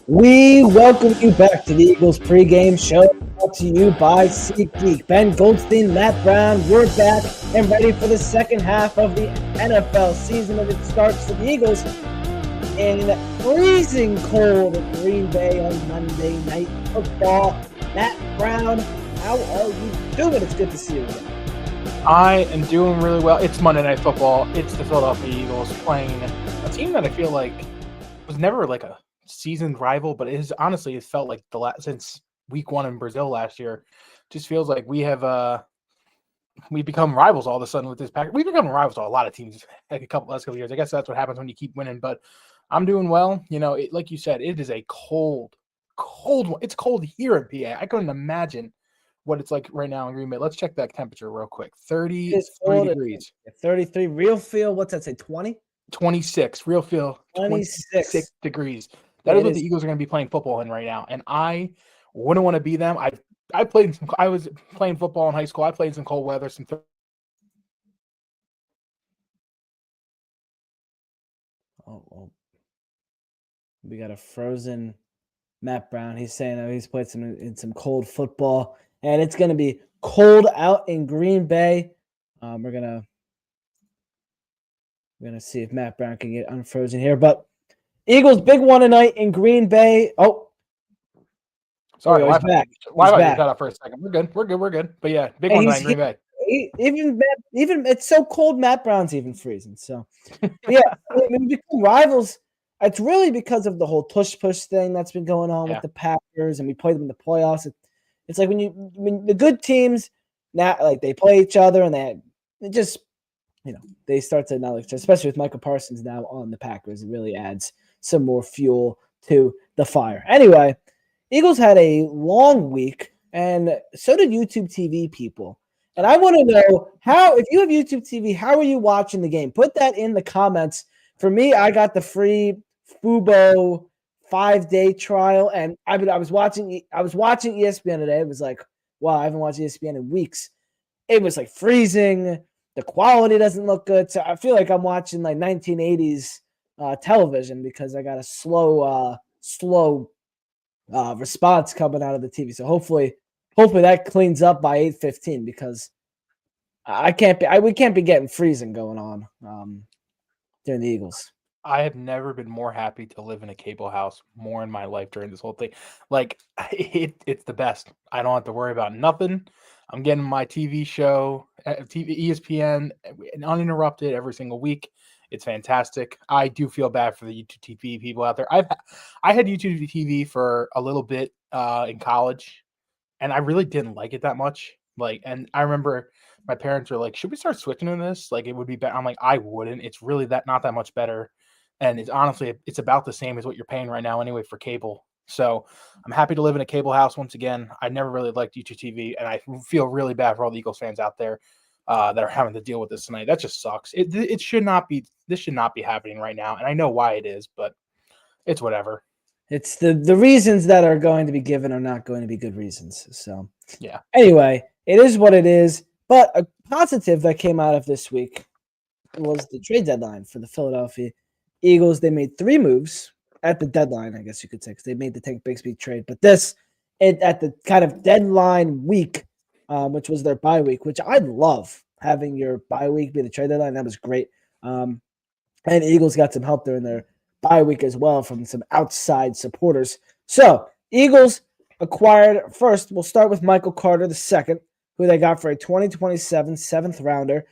We welcome you back to the Eagles pregame show, brought to you by SeatGeek. Ben Goldstein and Matt Brown, we're back and ready for the second half of the NFL season as it starts for the Eagles in freezing cold at Green Bay on Monday Night Football. Matt Brown, how are you doing? It's good to see you again. I am doing really well. It's Monday Night Football. It's the Philadelphia Eagles playing a team that I feel like was never like a seasoned rival, but it felt like since week 1 in Brazil last year. Just feels like we've become rivals all of a sudden with this pack. We've become rivals to a lot of teams like last couple of years. I guess that's what happens when you keep winning. But I'm doing well. Like you said, it is a cold one. It's cold here in PA. I couldn't imagine what it's like right now in Green Bay. Let's check that temperature real quick. 33 degrees. 33 real feel. What's that say? 20? 26 real feel. 26 degrees. That is what the Eagles are going to be playing football in right now, and I wouldn't want to be them. I was playing football in high school. I played in some cold weather. We got a frozen Matt Brown. He's saying that he's played in some cold football, and it's going to be cold out in Green Bay. We're gonna see if Matt Brown can get unfrozen here, but Eagles big one tonight in Green Bay. Oh, sorry, he's back. Wi-Fi cut out for a second. We're good. But yeah, big one tonight in Green Bay. Even it's so cold, Matt Brown's even freezing. So yeah, we become rivals. It's really because of the whole tush-push thing that's been going on with the Packers, and we played them in the playoffs. It's like when the good teams now like they play each other, and they start to now, especially with Michael Parsons now on the Packers, it really adds some more fuel to the fire. Anyway, Eagles had a long week, and so did YouTube TV people. And I want to know if you have YouTube TV, how are you watching the game? Put that in the comments. For me, I got the free Fubo 5-day trial, and I was watching ESPN today. It was like, wow, I haven't watched ESPN in weeks. It was like freezing. The quality doesn't look good. So I feel like I'm watching like 1980s television because I got a slow response coming out of the TV. So hopefully that cleans up by 8:15 because we can't be getting freezing going on during the Eagles. I have never been more happy to live in a cable house more in my life during this whole thing. Like it's the best. I don't have to worry about nothing. I'm getting my TV show, ESPN, uninterrupted every single week. It's fantastic. I do feel bad for the YouTube TV people out there. I had YouTube TV for a little bit in college, and I really didn't like it that much. And I remember my parents were like, "Should we start switching to this? Like, it would be better." I'm like, "I wouldn't. It's really not that much better, and it's about the same as what you're paying right now anyway for cable." So I'm happy to live in a cable house once again. I never really liked YouTube TV, and I feel really bad for all the Eagles fans out there that are having to deal with this tonight. That just sucks. It should not be. This should not be happening right now, and I know why it is, but it's whatever. It's the reasons that are going to be given are not going to be good reasons. So yeah. Anyway, it is what it is. But a positive that came out of this week was the trade deadline for the Philadelphia Eagles. They made 3 moves at the deadline, I guess you could say, because they made the Tank Bigsby trade. But at the kind of deadline week, which was their bye week, which I love having your bye week be the trade deadline. That was great. And the Eagles got some help during their bye week as well from some outside supporters. So Eagles acquired first. We'll start with Michael Carter II, who they got for a 2027 7th rounder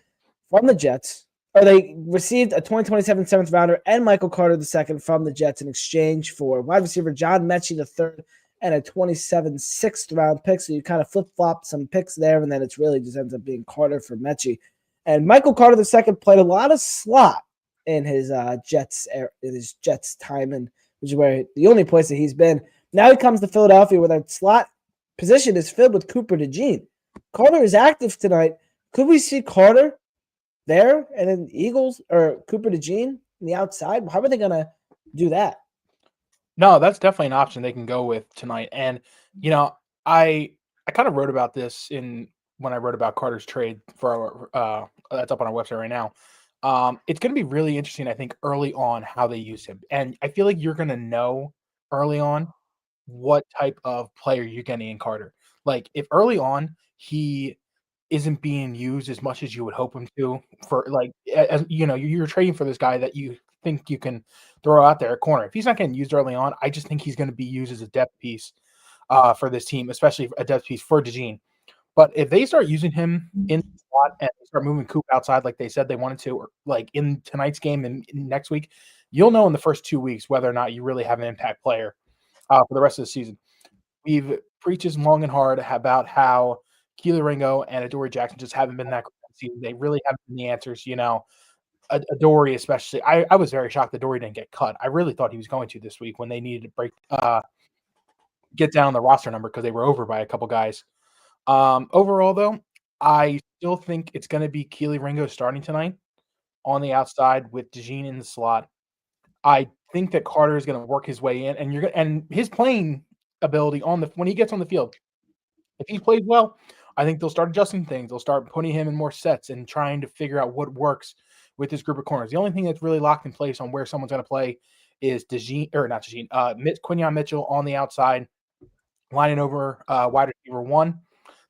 from the Jets. Or they received a 2027 7th rounder and Michael Carter II from the Jets in exchange for wide receiver John Mechie III and a 27 6th round pick. So you kind of flip-flop some picks there, and then it's really just ends up being Carter for Mechie. And Michael Carter II played a lot of slot in his Jets time, and which is where the only place that he's been. Now he comes to Philadelphia where that slot position is filled with Cooper DeJean. Carter is active tonight. Could we see Carter there and then Eagles or Cooper DeJean on the outside? How are they going to do that? No, that's definitely an option they can go with tonight. And, I kind of wrote about this when I wrote about Carter's trade for our, that's up on our website right now. It's going to be really interesting, I think, early on how they use him. And I feel like you're going to know early on what type of player you're getting in Carter. Like, if early on he isn't being used as much as you would hope him to for like as you're trading for this guy that you think you can throw out there at corner. If he's not getting used early on, I just think he's going to be used as a depth piece for this team, especially a depth piece for DeJean. But if they start using him in the slot and they start moving Coop outside like they said they wanted to, or like in tonight's game and next week, you'll know in the first 2 weeks whether or not you really have an impact player for the rest of the season. We've preached long and hard about how Keely Ringo and Adoree Jackson just haven't been that great this season. They really haven't been the answers, Adoree especially. I was very shocked that Adoree didn't get cut. I really thought he was going to this week when they needed to get down the roster number because they were over by a couple guys. Overall, though, I still think it's going to be Keely Ringo starting tonight on the outside with DeJean in the slot. I think that Carter is going to work his way in, and his playing ability when he gets on the field. If he plays well, I think they'll start adjusting things. They'll start putting him in more sets and trying to figure out what works with this group of corners. The only thing that's really locked in place on where someone's going to play is Quinyon Mitchell on the outside, lining over wide receiver 1.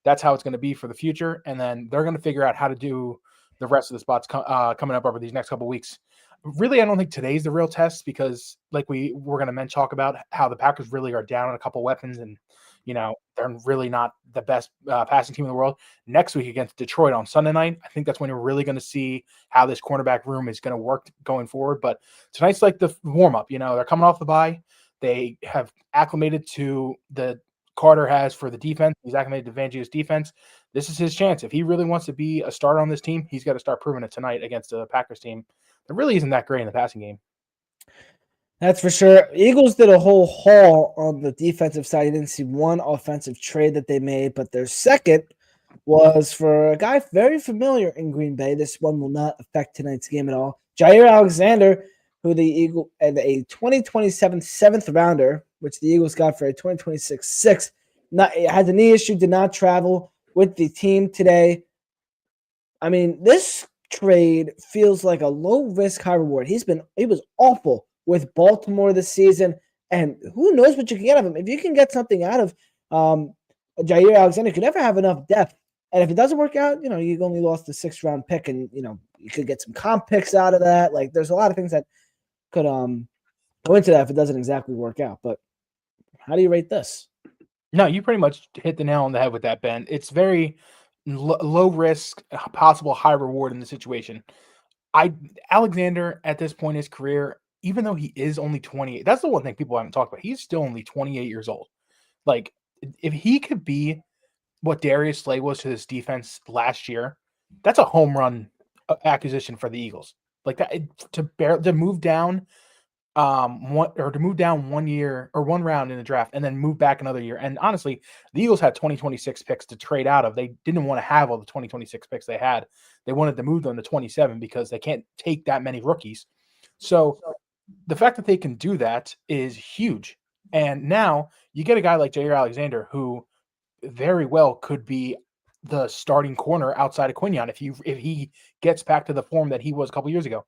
That's how it's going to be for the future. And then they're going to figure out how to do the rest of the spots coming up over these next couple of weeks. Really, I don't think today's the real test because, like we're going to talk about how the Packers really are down on a couple weapons and, they're really not the best passing team in the world. Next week against Detroit on Sunday night, I think that's when you're really going to see how this cornerback room is going to work going forward. But tonight's like the warm-up. They're coming off the bye. They have acclimated to the Carter has for the defense. He's acclimated to Fangio's defense. This is his chance. If he really wants to be a starter on this team, he's got to start proving it tonight against the Packers team that really isn't that great in the passing game. That's for sure. Eagles did a whole haul on the defensive side. You didn't see one offensive trade that they made, but their second was for a guy very familiar in Green Bay. This one will not affect tonight's game at all. Jair Alexander, who the Eagles and a 2027 seventh rounder, which the Eagles got for a 2026 sixth, had a knee issue, did not travel with the team today. I mean, this trade feels like a low risk, high reward. He was awful with Baltimore this season, and who knows what you can get out of him. If you can get something out of Jair Alexander, you could never have enough depth. And if it doesn't work out, you only lost the 6th round pick, and you could get some comp picks out of that. Like, there's a lot of things that could go into that if it doesn't exactly work out. But how do you rate this? No, you pretty much hit the nail on the head with that, Ben. It's very low risk, possible high reward in the situation. Alexander at this point in his career, even though he is only 28, that's the one thing people haven't talked about. He's still only 28 years old. Like, if he could be what Darius Slay was to this defense last year, that's a home run acquisition for the Eagles. Like that to move down one year or one round in the draft and then move back another year. And honestly, the Eagles had 2026 picks to trade out of. They didn't want to have all the 2026 picks they had. They wanted to move them to 27 because they can't take that many rookies. So the fact that they can do that is huge. And now you get a guy like Jair Alexander who very well could be the starting corner outside of Quinyon if he gets back to the form that he was a couple years ago.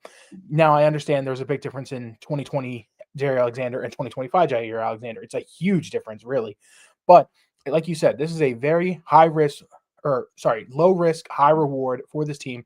Now, I understand there's a big difference in 2020 Jair Alexander and 2025 Jair Alexander. It's a huge difference, really. But like you said, this is a very low risk, high reward for this team.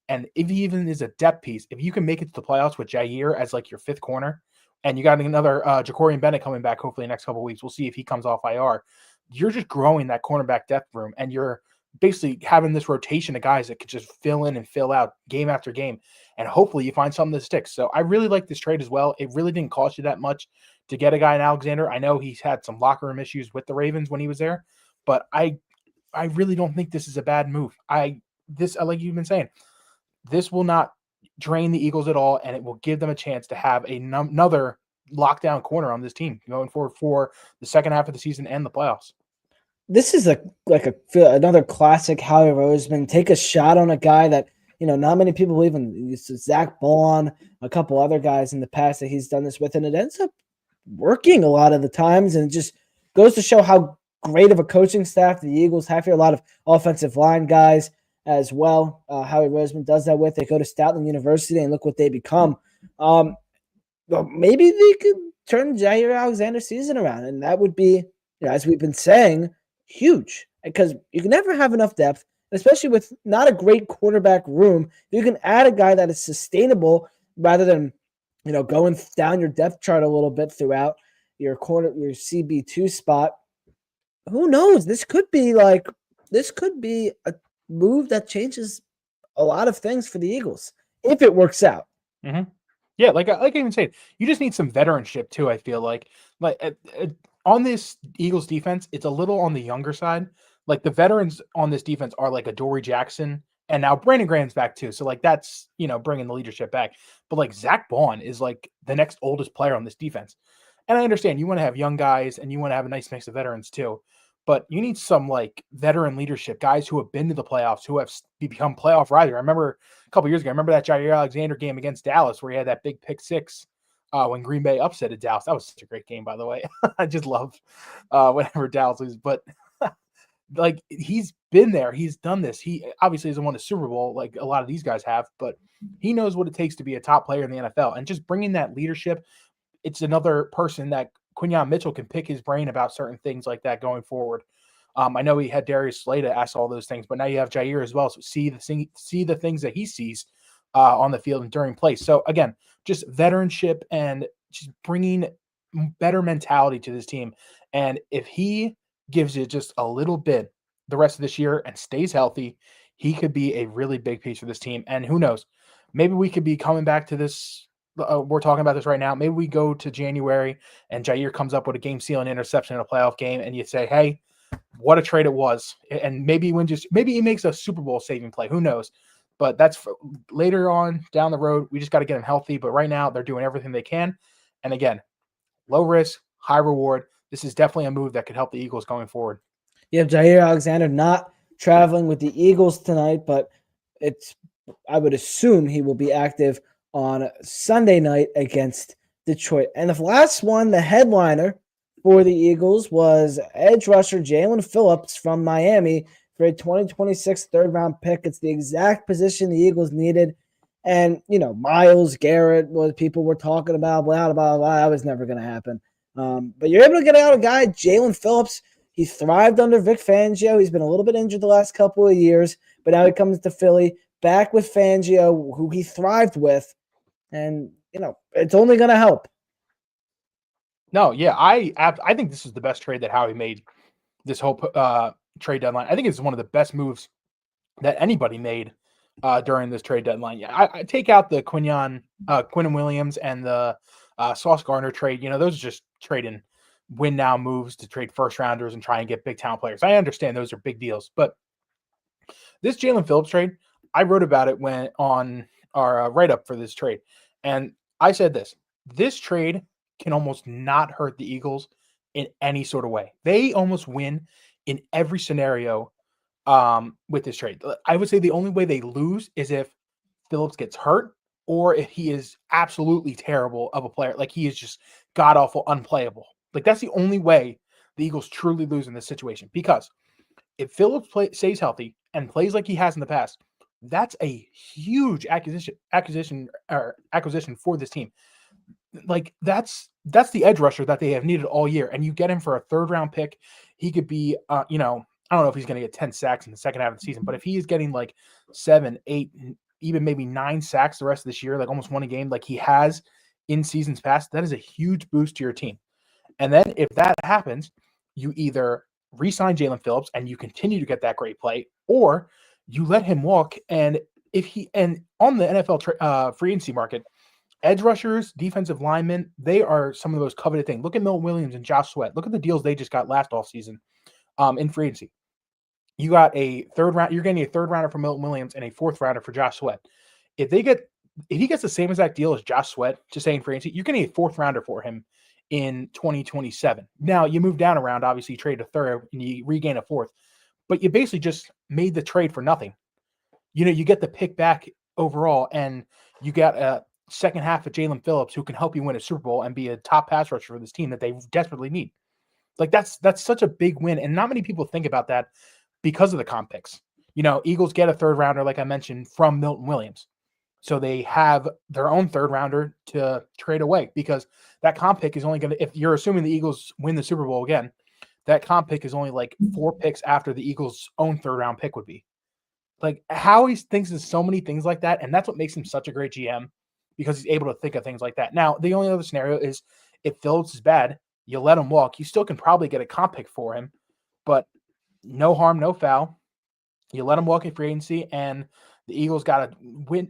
And if he even is a depth piece, if you can make it to the playoffs with Jair as like your 5th corner, and you got another Jacorian Bennett coming back hopefully next couple of weeks. We'll see if he comes off IR. You're just growing that cornerback depth room, and you're basically having this rotation of guys that could just fill in and fill out game after game. And hopefully you find something that sticks. So I really like this trade as well. It really didn't cost you that much to get a guy in Alexander. I know he's had some locker room issues with the Ravens when he was there, but I really don't think this is a bad move. Like you've been saying, this will not drain the Eagles at all, and it will give them a chance to have another lockdown corner on this team going forward for the second half of the season and the playoffs. This is another classic Howie Roseman. Take a shot on a guy that not many people believe in. Zach Bond, a couple other guys in the past that he's done this with, and it ends up working a lot of the times, and it just goes to show how great of a coaching staff the Eagles have here. A lot of offensive line guys as well. Howie Roseman does that with. They go to Stoutland University and look what they become. Maybe they could turn Jair Alexander's season around. And that would be, as we've been saying, huge, because you can never have enough depth, especially with not a great quarterback room. You can add a guy that is sustainable rather than, going down your depth chart a little bit throughout your CB2 spot. Who knows? This could be a move that changes a lot of things for the Eagles if it works out. Mm-hmm. Yeah, like I even said, you just need some veteranship too. I feel like on this Eagles defense, it's a little on the younger side. Like the veterans on this defense are like a Dory Jackson, and now Brandon Graham's back too. So like that's bringing the leadership back. But like Zach Bond is like the next oldest player on this defense, and I understand you want to have young guys and you want to have a nice mix of veterans too. But you need some like veteran leadership, guys who have been to the playoffs, who have become playoff riders. I remember a couple years ago, I remember that Jair Alexander game against Dallas where he had that big pick six when Green Bay upsetted Dallas. That was such a great game, by the way. I just love whenever Dallas loses. But like he's been there, he's done this. He obviously hasn't won a Super Bowl like a lot of these guys have, but he knows what it takes to be a top player in the NFL. And just bringing that leadership, it's another person that Quinyon Mitchell can pick his brain about certain things like that going forward. I know he had Darius Slay to ask all those things, but now you have Jair as well. So see the things that he sees on the field and during play. So again, just veteranship and just bringing better mentality to this team. And if he gives it just a little bit the rest of this year and stays healthy, he could be a really big piece for this team. And who knows, maybe we could be coming back to this. We're talking about this right now. Maybe we go to January and Jair comes up with a game-sealing interception in a playoff game, and you say, "Hey, what a trade it was!" And maybe he makes a Super Bowl saving play. Who knows? But that's for later on down the road. We just got to get him healthy. But right now, they're doing everything they can. And again, low risk, high reward. This is definitely a move that could help the Eagles going forward. You have Jair Alexander not traveling with the Eagles tonight, but I would assume he will be active on Sunday night against Detroit. And the last one, the headliner for the Eagles, was edge rusher Jalen Phillips from Miami for a 2026 third-round pick. It's the exact position the Eagles needed. And, Myles Garrett, what people were talking about, blah, blah, blah, that was never going to happen. But you're able to get out a guy, Jalen Phillips. He thrived under Vic Fangio. He's been a little bit injured the last couple of years, but now he comes to Philly, back with Fangio, who he thrived with. And, it's only going to help. No, yeah, I think this is the best trade that Howie made this whole trade deadline. I think it's one of the best moves that anybody made during this trade deadline. Yeah, I take out the Quinnen Williams and the Sauce Gardner trade. Those are just trading win now moves to trade first rounders and try and get big talent players. I understand those are big deals, but this Jalen Phillips trade, I wrote about it when on our write-up for this trade. And I said this trade can almost not hurt the Eagles in any sort of way. They almost win in every scenario with this trade. I would say the only way they lose is if Phillips gets hurt or if he is absolutely terrible of a player. Like he is just god-awful, unplayable. Like that's the only way the Eagles truly lose in this situation. Because if Phillips stays healthy and plays like he has in the past, that's a huge acquisition for this team. Like that's the edge rusher that they have needed all year, and you get him for a third-round pick. He could be, I don't know if he's going to get 10 sacks in the second half of the season, but if he is getting like 7, 8, even maybe 9 sacks the rest of this year, like almost one a game, like he has in seasons past, that is a huge boost to your team. And then if that happens, you either re-sign Jalen Phillips and you continue to get that great play, or you let him walk. And on the NFL free agency market, edge rushers, defensive linemen, they are some of the most coveted things. Look at Milton Williams and Josh Sweat. Look at the deals they just got last offseason in free agency. You got a third round. You're getting a third rounder for Milton Williams and a fourth rounder for Josh Sweat. If he gets the same exact deal as Josh Sweat, just saying free agency, you're getting a fourth rounder for him in 2027. Now you move down a round, obviously you trade a third and you regain a fourth, but you basically just made the trade for nothing. You get the pick back overall, and you got a second half of Jalen Phillips who can help you win a Super Bowl and be a top pass rusher for this team that they desperately need. Like that's such a big win, and not many people think about that because of the comp picks. Eagles get a third rounder, like I mentioned, from Milton Williams. So they have their own third rounder to trade away because that comp pick is only going to, if you're assuming the Eagles win the Super Bowl again, that comp pick is only like 4 picks after the Eagles' own third round pick would be. Like Howie thinks of so many things like that. And that's what makes him such a great GM because he's able to think of things like that. Now, the only other scenario is if Phillips is bad, you let him walk. You still can probably get a comp pick for him, but no harm, no foul. You let him walk in free agency, and the Eagles got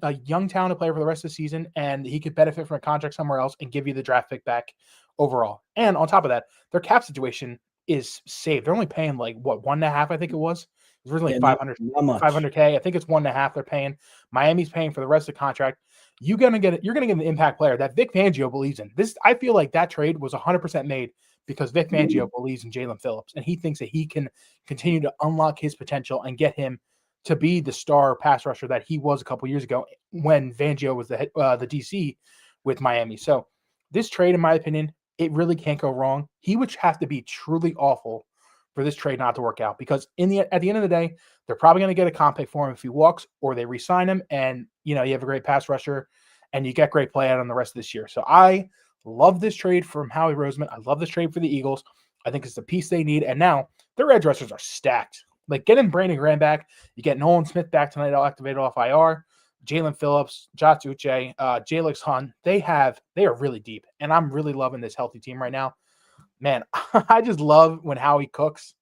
a young talented player for the rest of the season, and he could benefit from a contract somewhere else and give you the draft pick back overall. And on top of that, their cap situation is saved. They're only paying like what 1.5, I think it was. It was originally 500K. I think it's 1.5 they're paying. Miami's paying for the rest of the contract. You're gonna get an impact player that Vic Fangio believes in. This I feel like that trade was 100% made because Vic Fangio believes in Jalen Phillips, and he thinks that he can continue to unlock his potential and get him to be the star pass rusher that he was a couple years ago when Fangio was the DC with Miami. So this trade, in my opinion, it really can't go wrong. He would have to be truly awful for this trade not to work out because at the end of the day, they're probably going to get a comp pick for him if he walks, or they re-sign him, and you have a great pass rusher and you get great play out on the rest of this year. So I love this trade from Howie Roseman. I love this trade for the Eagles. I think it's the piece they need. And now their edge rushers are stacked. Like getting Brandon Graham back, you get Nolan Smith back tonight, I'll activate off IR. Jalen Phillips, Josh Uche, Jalix Hunt, they are really deep. And I'm really loving this healthy team right now. Man, I just love when Howie cooks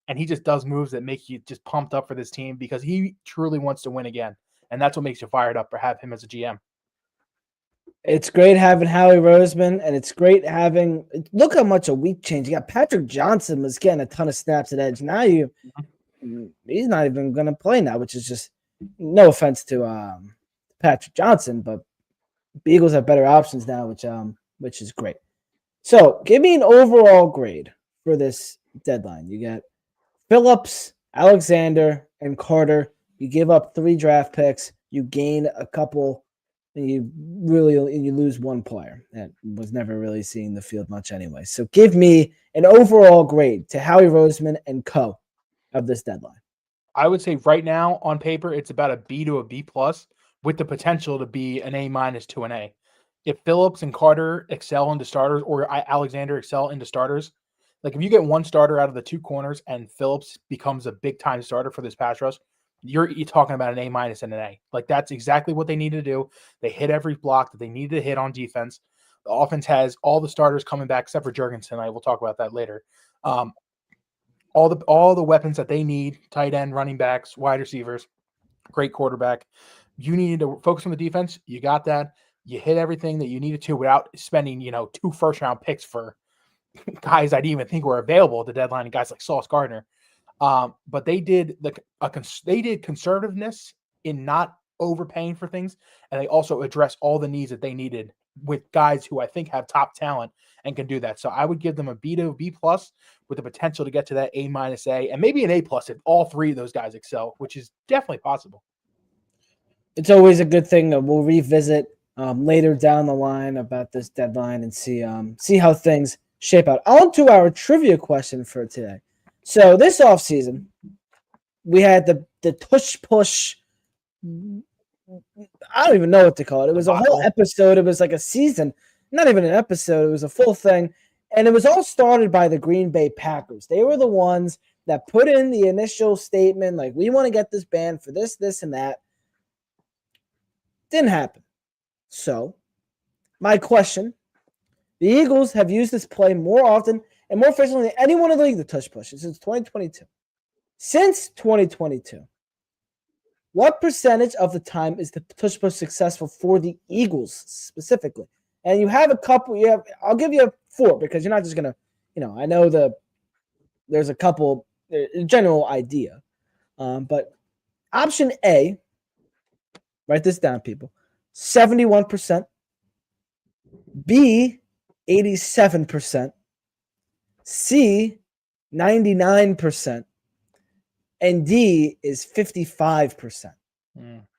and he just does moves that make you just pumped up for this team because he truly wants to win again. And that's what makes you fired up for have him as a GM. It's great having Howie Roseman, and it's great having – look how much a week changed. You got Patrick Johnson was getting a ton of snaps at edge. Now he's not even going to play now, which is just – no offense to Patrick Johnson, but the Eagles have better options now, which is great. So give me an overall grade for this deadline. You got Phillips, Alexander, and Carter. You give up 3 draft picks. You gain a couple – and you lose one player that was never really seeing the field much anyway. So give me an overall grade to Howie Roseman and co. of this deadline. I would say right now on paper, it's about a B to a B plus with the potential to be an A minus to an A. If Phillips and Carter excel into starters or Alexander excel into starters, like if you get one starter out of the 2 corners and Phillips becomes a big time starter for this pass rush, you're talking about an A minus and an A. Like that's exactly what they need to do. They hit every block that they need to hit on defense. The offense has all the starters coming back except for Jurgensen. I will talk about that later. All the weapons that they need: tight end, running backs, wide receivers, great quarterback. You need to focus on the defense. You got that. You hit everything that you needed to without spending 2 first-round picks for guys I didn't even think were available at the deadline, and guys like Sauce Gardner. But they did conservativeness in not overpaying for things, and they also addressed all the needs that they needed with guys who I think have top talent and can do that. So I would give them a B to B plus with the potential to get to that A minus A and maybe an A plus if all 3 of those guys excel, which is definitely possible. It's always a good thing that we'll revisit later down the line about this deadline and see how things shape out. On to our trivia question for today. So this offseason, we had the tush-push, I don't even know what to call it. It was a whole episode. It was like a season, not even an episode. It was a full thing. And it was all started by the Green Bay Packers. They were the ones that put in the initial statement, like, we want to get this banned for this, this, and that. Didn't happen. So, my question, the Eagles have used this play more often and more efficiently than anyone in the league, the tush push, since 2022. Since 2022, what percentage of the time is the tush push successful for the Eagles specifically? And you have a couple. I'll give you 4 because you're not just gonna, I know there's a couple, a general idea, but option A, write this down, people: 71%. B, 87%. C, 99%. And D is 55%.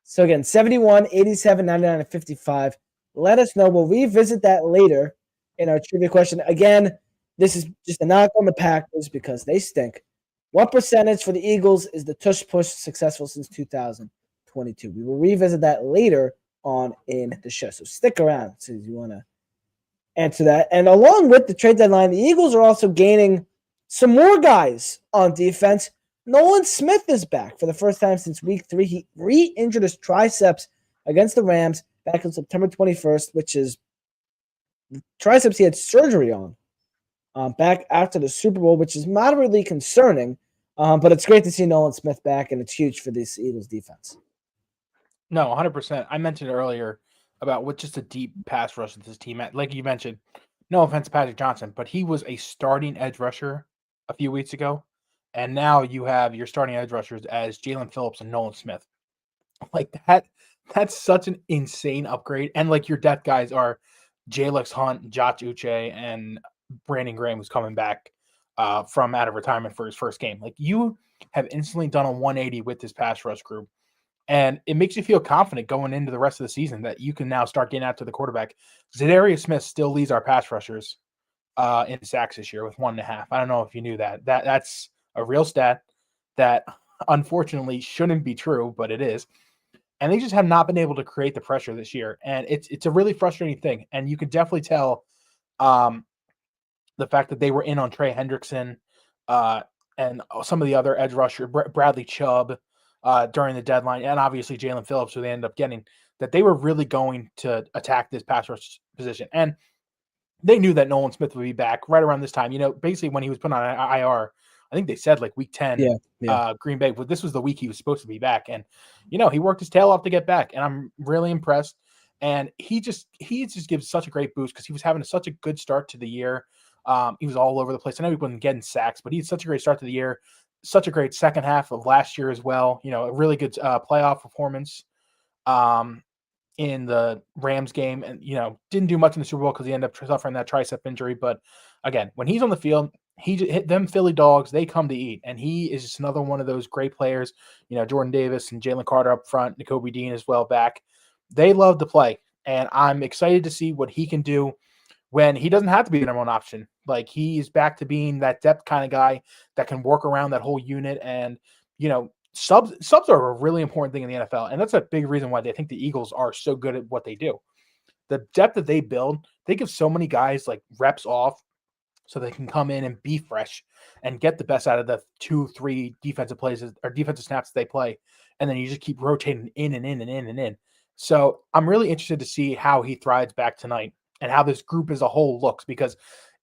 So again, 71, 87, 99, and 55. Let us know. We'll revisit that later in our trivia question. Again, this is just a knock on the Packers because they stink. What percentage for the Eagles is the tush push successful since 2022? We will revisit that later on in the show. So stick around so you want to answer that. And along with the trade deadline, the Eagles are also gaining some more guys on defense. Nolan Smith is back for the first time since week 3. He re-injured his triceps against the Rams back on September 21st, which is the triceps he had surgery on back after the Super Bowl, which is moderately concerning. But it's great to see Nolan Smith back, and it's huge for this Eagles defense. No, 100%. I mentioned earlier about what just a deep pass rush that this team had. Like you mentioned, no offense to Patrick Johnson, but he was a starting edge rusher a few weeks ago. And now you have your starting edge rushers as Jalen Phillips and Nolan Smith. Like that's such an insane upgrade. And like your depth guys are Jalix Hunt, Josh Uche, and Brandon Graham, who's coming back from out of retirement for his first game. Like you have instantly done a 180 with this pass rush group. And it makes you feel confident going into the rest of the season that you can now start getting out to the quarterback. Zadarius Smith still leads our pass rushers in sacks this year with 1.5. I don't know if you knew that. That's a real stat that unfortunately shouldn't be true, but it is. And they just have not been able to create the pressure this year. And it's a really frustrating thing. And you could definitely tell the fact that they were in on Trey Hendrickson and some of the other edge rusher, Bradley Chubb, during the deadline, and obviously Jalen Phillips, who they ended up getting, that they were really going to attack this pass rush position. And they knew that Nolan Smith would be back right around this time. You know, basically when he was put on IR, I think they said like week 10, Green Bay, but this was the week he was supposed to be back. And, you know, he worked his tail off to get back, and I'm really impressed. And he just gives such a great boost because he was having such a good start to the year. He was all over the place. I know he wasn't getting sacks, but he had such a great start to the year. Such a great second half of last year as well. You know, a really good playoff performance in the Rams game, and you know, didn't do much in the Super Bowl because he ended up suffering that tricep injury. But again, when he's on the field, he hit them Philly dogs. They come to eat, and he is just another one of those great players. You know, Jordan Davis and Jalen Carter up front, Nakobe Dean as well back. They love to play, and I'm excited to see what he can do when he doesn't have to be the number one option. Like he's back to being that depth kind of guy that can work around that whole unit. And, you know, subs are a really important thing in the NFL. And that's a big reason why they think the Eagles are so good at what they do. The depth that they build, they give so many guys like reps off so they can come in and be fresh and get the best out of the 2-3 defensive plays or defensive snaps they play. And then you just keep rotating in and in and in and in. So I'm really interested to see how he thrives back tonight and how this group as a whole looks, because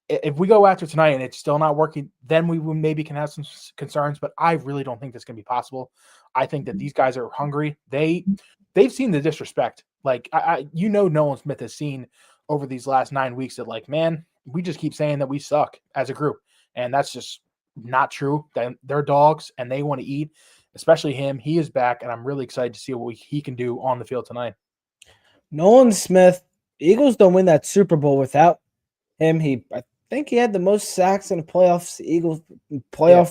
if we go after tonight and it's still not working, then we maybe can have some concerns, but I really don't think that's going to be possible. I think that these guys are hungry. They've seen the disrespect. Like, Nolan Smith has seen over these last 9 weeks that, like, man, we just keep saying that we suck as a group. And that's just not true. They're dogs and they want to eat, especially him. He is back, and I'm really excited to see what he can do on the field tonight. Nolan Smith, Eagles don't win that Super Bowl without him. I think he had the most sacks in the playoffs,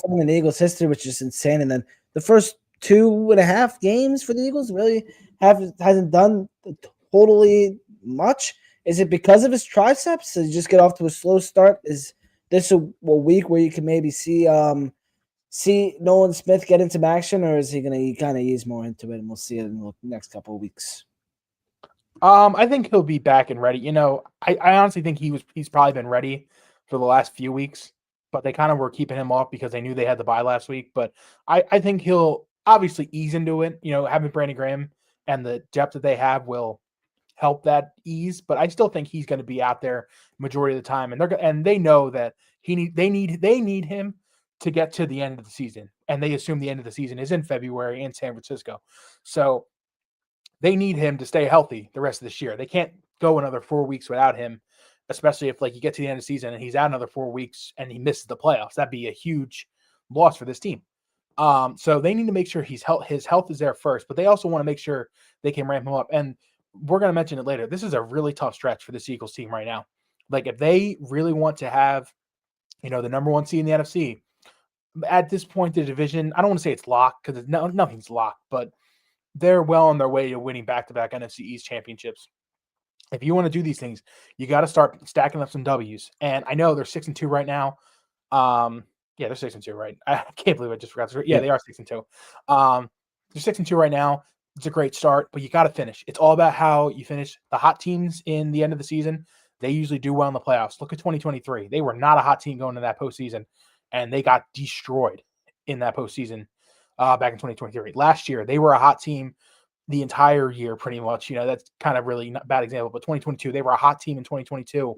run in Eagles history, which is insane. And then the first 2.5 games for the Eagles really hasn't done totally much. Is it because of his triceps? Does he just get off to a slow start? Is this a week where you can maybe see Nolan Smith get into action, or is he going to kind of ease more into it, and we'll see it in the next couple of weeks? I think he'll be back and ready. You know, I honestly think he's probably been ready for the last few weeks, but they kind of were keeping him off because they knew they had the bye last week. But I think he'll obviously ease into it. You know, having Brandon Graham and the depth that they have will help that ease. But I still think he's going to be out there majority of the time, and they know that they need him to get to the end of the season, and they assume the end of the season is in February in San Francisco. So they need him to stay healthy the rest of this year. They can't go another 4 weeks without him, especially if like you get to the end of the season and he's out another 4 weeks and he misses the playoffs. That'd be a huge loss for this team. So they need to make sure his health is there first, but they also want to make sure they can ramp him up. And we're going to mention it later. This is a really tough stretch for this Eagles team right now. Like if they really want to have, you know, the number one seed in the NFC, at this point, the division, I don't want to say it's locked because nothing's locked, but they're well on their way to winning back-to-back NFC East championships. If you want to do these things, you got to start stacking up some W's. And I know they're 6-2 right now. Yeah, they're 6-2, right? I can't believe I just forgot. Yeah, they are 6-2. They're 6-2 right now. It's a great start, but you got to finish. It's all about how you finish. The hot teams in the end of the season, they usually do well in the playoffs. Look at 2023. They were not a hot team going to that postseason, and they got destroyed in that postseason back in 2023. Last year, they were a hot team the entire year, pretty much. That's kind of really not a bad example, but 2022, they were a hot team in 2022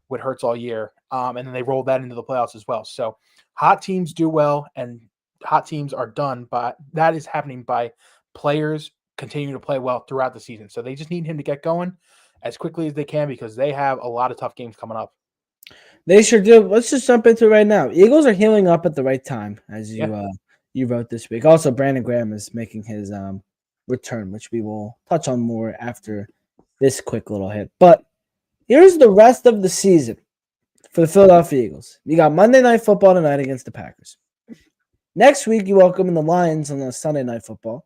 with Hurts all year, and then they rolled that into the playoffs as well. So hot teams do well, and hot teams are done, but that is happening by players continue to play well throughout the season. So they just need him to get going as quickly as they can because they have a lot of tough games coming up. They sure do. Let's just jump into it right now. Eagles are healing up at the right time, as you wrote this week. Also, Brandon Graham is making his return, which we will touch on more after this quick little hit. But here's the rest of the season for the Philadelphia Eagles. You got Monday Night Football tonight against the Packers. Next week, you welcome in the Lions on the Sunday Night Football.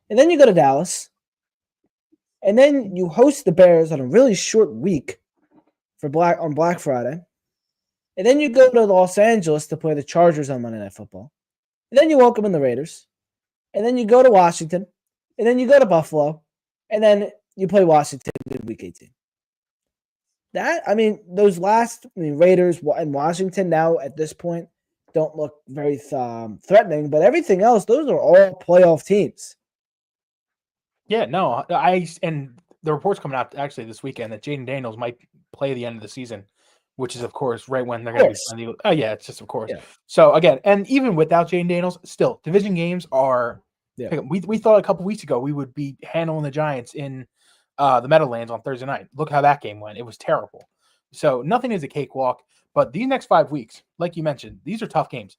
And then you go to Dallas. And then you host the Bears on a really short week on Black Friday. And then you go to Los Angeles to play the Chargers on Monday Night Football. And then you welcome in the Raiders. And then you go to Washington. And then you go to Buffalo. And then you play Washington in week 18. Those Raiders and Washington now at this point don't look very threatening. But everything else, those are all playoff teams. Yeah, no, and the report's coming out actually this weekend that Jaden Daniels might play the end of the season, which is of course right when they're going to be. Oh yeah, it's just of course. Yeah. So again, and even without Jaden Daniels, still division games are. Yeah. We thought a couple weeks ago we would be handling the Giants in the Meadowlands on Thursday night. Look how that game went; it was terrible. So nothing is a cakewalk. But these next 5 weeks, like you mentioned, these are tough games.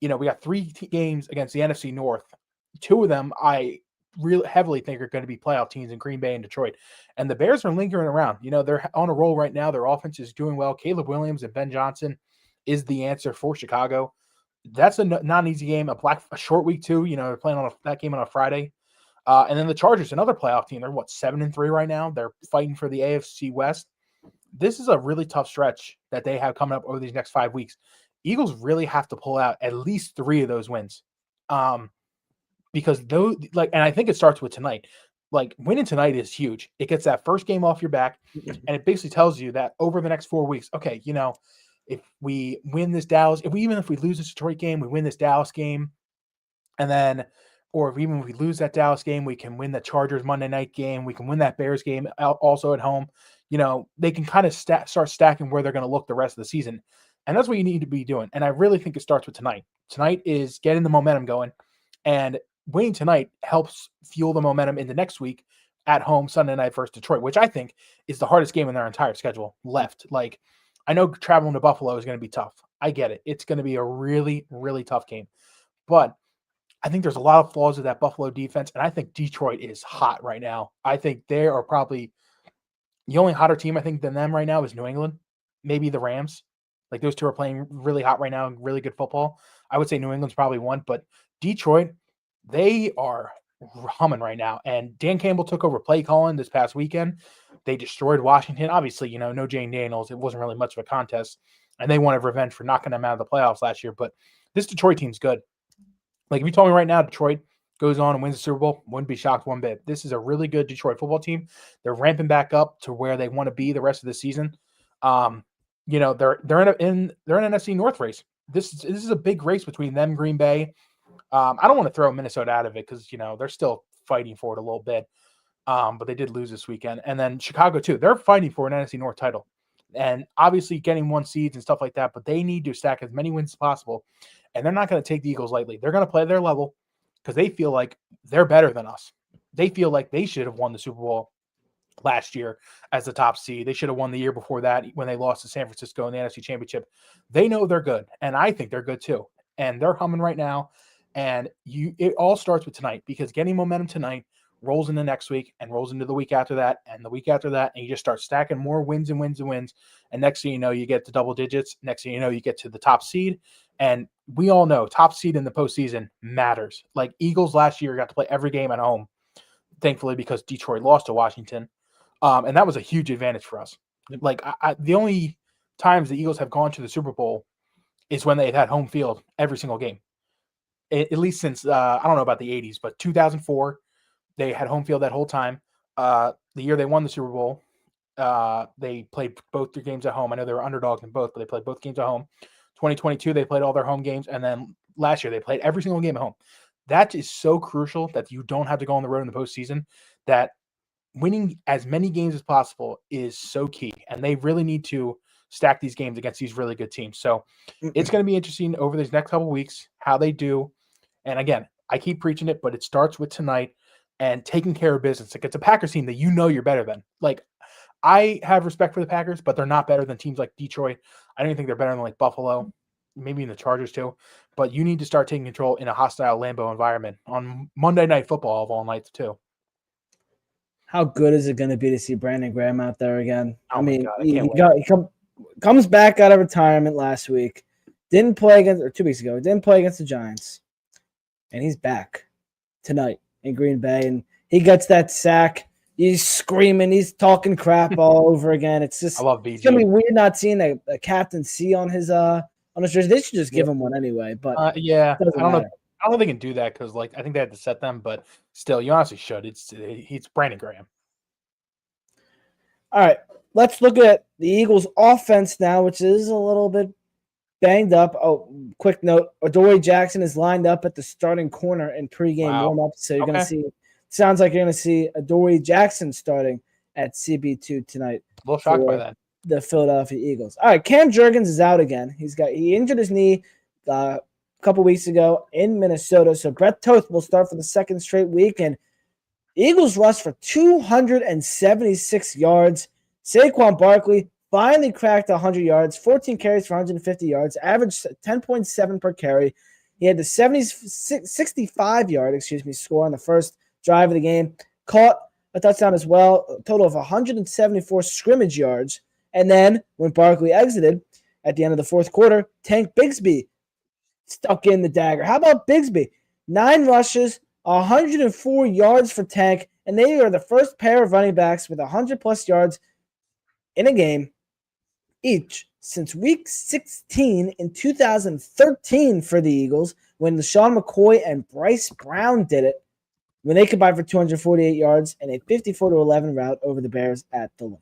We got 3 games against the NFC North. 2 of them I really heavily think are going to be playoff teams in Green Bay and Detroit. And the Bears are lingering around. They're on a roll right now. Their offense is doing well. Caleb Williams and Ben Johnson is the answer for Chicago. That's not an easy game. A short week too. They're playing on that game on a Friday. And then the Chargers, another playoff team. They're 7-3 right now. They're fighting for the AFC West. This is a really tough stretch that they have coming up over these next 5 weeks. Eagles really have to pull out at least 3 of those wins. Because and I think it starts with tonight. Winning tonight is huge. It gets that first game off your back, and it basically tells you that over the next 4 weeks, okay, if we win this Dallas, if we lose this Detroit game, we win this Dallas game, and then, or even if we lose that Dallas game, we can win the Chargers Monday night game, we can win that Bears game also at home. They can kind of start stacking where they're going to look the rest of the season, and that's what you need to be doing. And I really think it starts with tonight. Tonight is getting the momentum going, and winning tonight helps fuel the momentum into next week at home Sunday night versus Detroit, which I think is the hardest game in their entire schedule left. I know traveling to Buffalo is going to be tough. I get it. It's going to be a really, really tough game. But I think there's a lot of flaws with that Buffalo defense, and I think Detroit is hot right now. I think they are probably the only hotter team, I think, than them right now is New England, maybe the Rams. Those 2 are playing really hot right now, really good football. I would say New England's probably one, but Detroit, they are humming right now. And Dan Campbell took over play calling this past weekend. They destroyed Washington. Obviously, no Jaden Daniels. It wasn't really much of a contest. And they wanted revenge for knocking them out of the playoffs last year. But this Detroit team's good. If you told me right now Detroit goes on and wins the Super Bowl, wouldn't be shocked one bit. This is a really good Detroit football team. They're ramping back up to where they want to be the rest of the season. They're in an NFC North race. This is a big race between them, Green Bay. I don't want to throw Minnesota out of it because, they're still fighting for it a little bit. But they did lose this weekend. And then Chicago, too. They're fighting for an NFC North title. And obviously getting 1 seeds and stuff like that. But they need to stack as many wins as possible. And they're not going to take the Eagles lightly. They're going to play their level because they feel like they're better than us. They feel like they should have won the Super Bowl last year as the top seed. They should have won the year before that when they lost to San Francisco in the NFC Championship. They know they're good. And I think they're good, too. And they're humming right now. And it all starts with tonight because getting momentum tonight rolls into next week and rolls into the week after that and the week after that. And you just start stacking more wins and wins and wins. And next thing you know, you get to double digits. Next thing you know, you get to the top seed. And we all know top seed in the postseason matters. Eagles last year got to play every game at home, thankfully, because Detroit lost to Washington. And that was a huge advantage for us. The only times the Eagles have gone to the Super Bowl is when they've had home field every single game. At least since, I don't know about the 80s, but 2004, They had home field that whole time. The year they won the Super Bowl, they played both their games at home. I know they were underdogs in both, but they played both games at home. 2022, they played all their home games, and then last year they played every single game at home. That is so crucial that you don't have to go on the road in the postseason. That winning as many games as possible is so key, and they really need to stack these games against these really good teams. So it's going to be interesting over these next couple of weeks how they do. And again, I keep preaching it, but it starts with tonight and taking care of business. Like, it's a Packers team that you know you're better than. Like, I have respect for the Packers, but they're not better than teams like Detroit. I don't even think they're better than like Buffalo, maybe in the Chargers too. But you need to start taking control in a hostile Lambeau environment on Monday Night Football of all nights too. How good is it going to be to see Brandon Graham out there again? Oh I my mean, God, I can't wait. he comes back out of retirement last week. Didn't play against, or 2 weeks ago, didn't play against the Giants. And he's back tonight in Green Bay. And he gets that sack. He's screaming. He's talking crap all over again. It's just, I love it's going to BG. be weird not seeing a Captain C on his jersey. They should just give him one anyway, but Yeah, it doesn't I don't know. matter. I don't know if they can do that because, like, I think they had to set them, but still, you honestly should. It's Brandon Graham. All right, let's look at the Eagles' offense now, which is a little bit banged up. Oh, quick note: Adoree Jackson is lined up at the starting corner in pregame Wow. warmup, so you're going Okay. to see. Sounds like you're going to see Adoree Jackson starting at CB2 tonight A little shocked by for that. the Philadelphia Eagles. All right, Cam Jurgens is out again. He injured his knee a couple weeks ago in Minnesota, so Brett Toth will start for the second straight week. And Eagles rushed for 276 yards. Saquon Barkley finally cracked 100 yards, 14 carries for 150 yards, averaged 10.7 per carry. He had the 65-yard score on the first drive of the game. Caught a touchdown as well, a total of 174 scrimmage yards. And then when Barkley exited at the end of the fourth quarter, Tank Bigsby stuck in the dagger. How about Bigsby? 9 rushes, 104 yards for Tank, and they are the first pair of running backs with 100-plus yards in a game each since Week 16 in 2013 for the Eagles, when LaShawn McCoy and Bryce Brown did it, when they combined for 248 yards and a 54-11 rout over the Bears at the Link.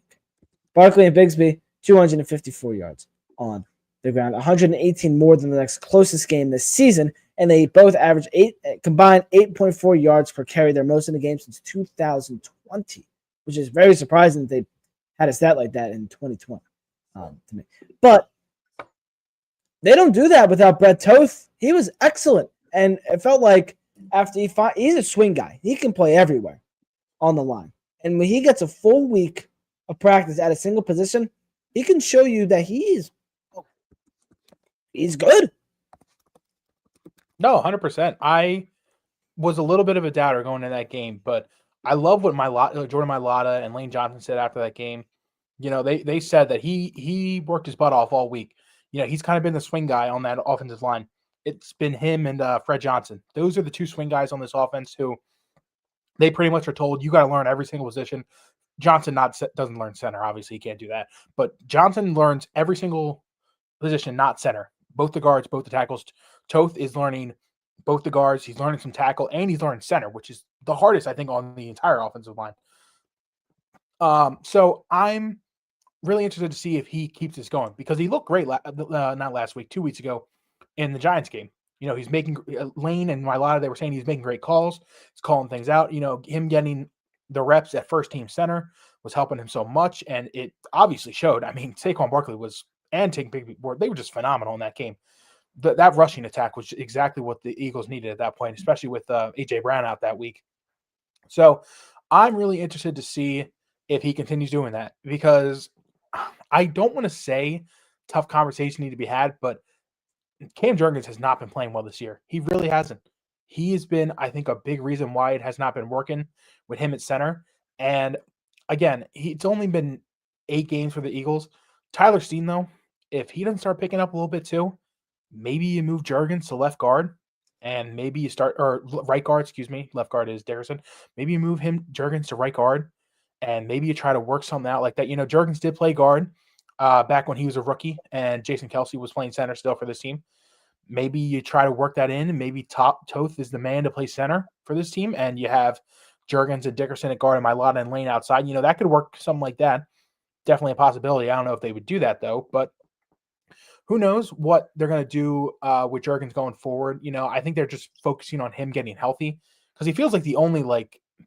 Barkley and Bigsby, 254 yards on the ground, 118 more than the next closest game this season, and they both averaged combined 8.4 yards per carry, their most in the game since 2020, which is very surprising that they had a stat like that in 2020 to me. But they don't do that without Brett Toth. He was excellent, and it felt like after he's a swing guy. He can play everywhere on the line, and when he gets a full week of practice at a single position, he can show you that he's good. No, 100%. I was a little bit of a doubter going into that game, but I love what Jordan Mailata and Lane Johnson said after that game. You know, they said that he worked his butt off all week. You know, he's kind of been the swing guy on that offensive line. It's been him and Fred Johnson. Those are the 2 swing guys on this offense who they pretty much are told you got to learn every single position. Johnson doesn't learn center. Obviously, he can't do that. But Johnson learns every single position, not center. Both the guards, both the tackles. Toth is learning both the guards. He's learning some tackle, and he's learning center, which is the hardest, I think, on the entire offensive line. So I'm really interested to see if he keeps this going, because he looked great not last week, 2 weeks ago in the Giants game. You know, he's making Lane and Mailata, they were saying he's making great calls. He's calling things out. You know, him getting the reps at first team center was helping him so much, and it obviously showed. I mean, Saquon Barkley and Tank Bigsby, they were just phenomenal in that game. That rushing attack was exactly what the Eagles needed at that point, especially with A.J. Brown out that week. So I'm really interested to see if he continues doing that, because I don't want to say tough conversation need to be had, but Cam Jurgens has not been playing well this year. He really hasn't. He has been, I think, a big reason why it has not been working with him at center. And again, it's only been 8 games for the Eagles. Tyler Steen, though, if he doesn't start picking up a little bit too, maybe you move Jurgens to left guard, and maybe you start, or right guard, excuse me. Left guard is Darrison. Maybe you move Jurgens to right guard, and maybe you try to work something out like that. You know, Jurgens did play guard back when he was a rookie, and Jason Kelsey was playing center still for this team. Maybe you try to work that in, and maybe Toth is the man to play center for this team, and you have Juergens and Dickerson at guard and Mailata and Lane outside. That could work, something like that. Definitely a possibility. I don't know if they would do that, though, but who knows what they're going to do with Juergens going forward. I think they're just focusing on him getting healthy because he feels like the only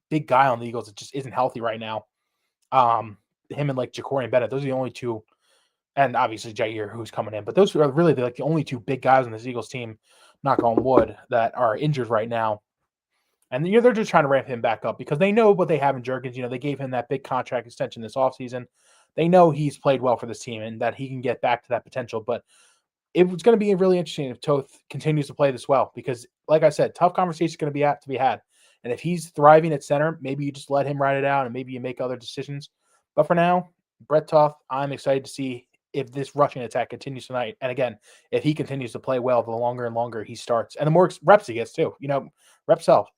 big guy on the Eagles that just isn't healthy right now. Him and Ja'Cory and Bennett, those are the only two, and obviously Jair, who's coming in, but those are really the only two big guys on this Eagles team, knock on wood, that are injured right now. And they're just trying to ramp him back up because they know what they have in Juergens. They gave him that big contract extension this offseason. They know he's played well for this team and that he can get back to that potential. But it's going to be really interesting if Toth continues to play this well because, like I said, tough conversation is going to be had. And if he's thriving at center, maybe you just let him ride it out and maybe you make other decisions. But for now, Brett Toth, I'm excited to see if this rushing attack continues tonight. And again, if he continues to play well, the longer and longer he starts and the more reps he gets too. Reps help.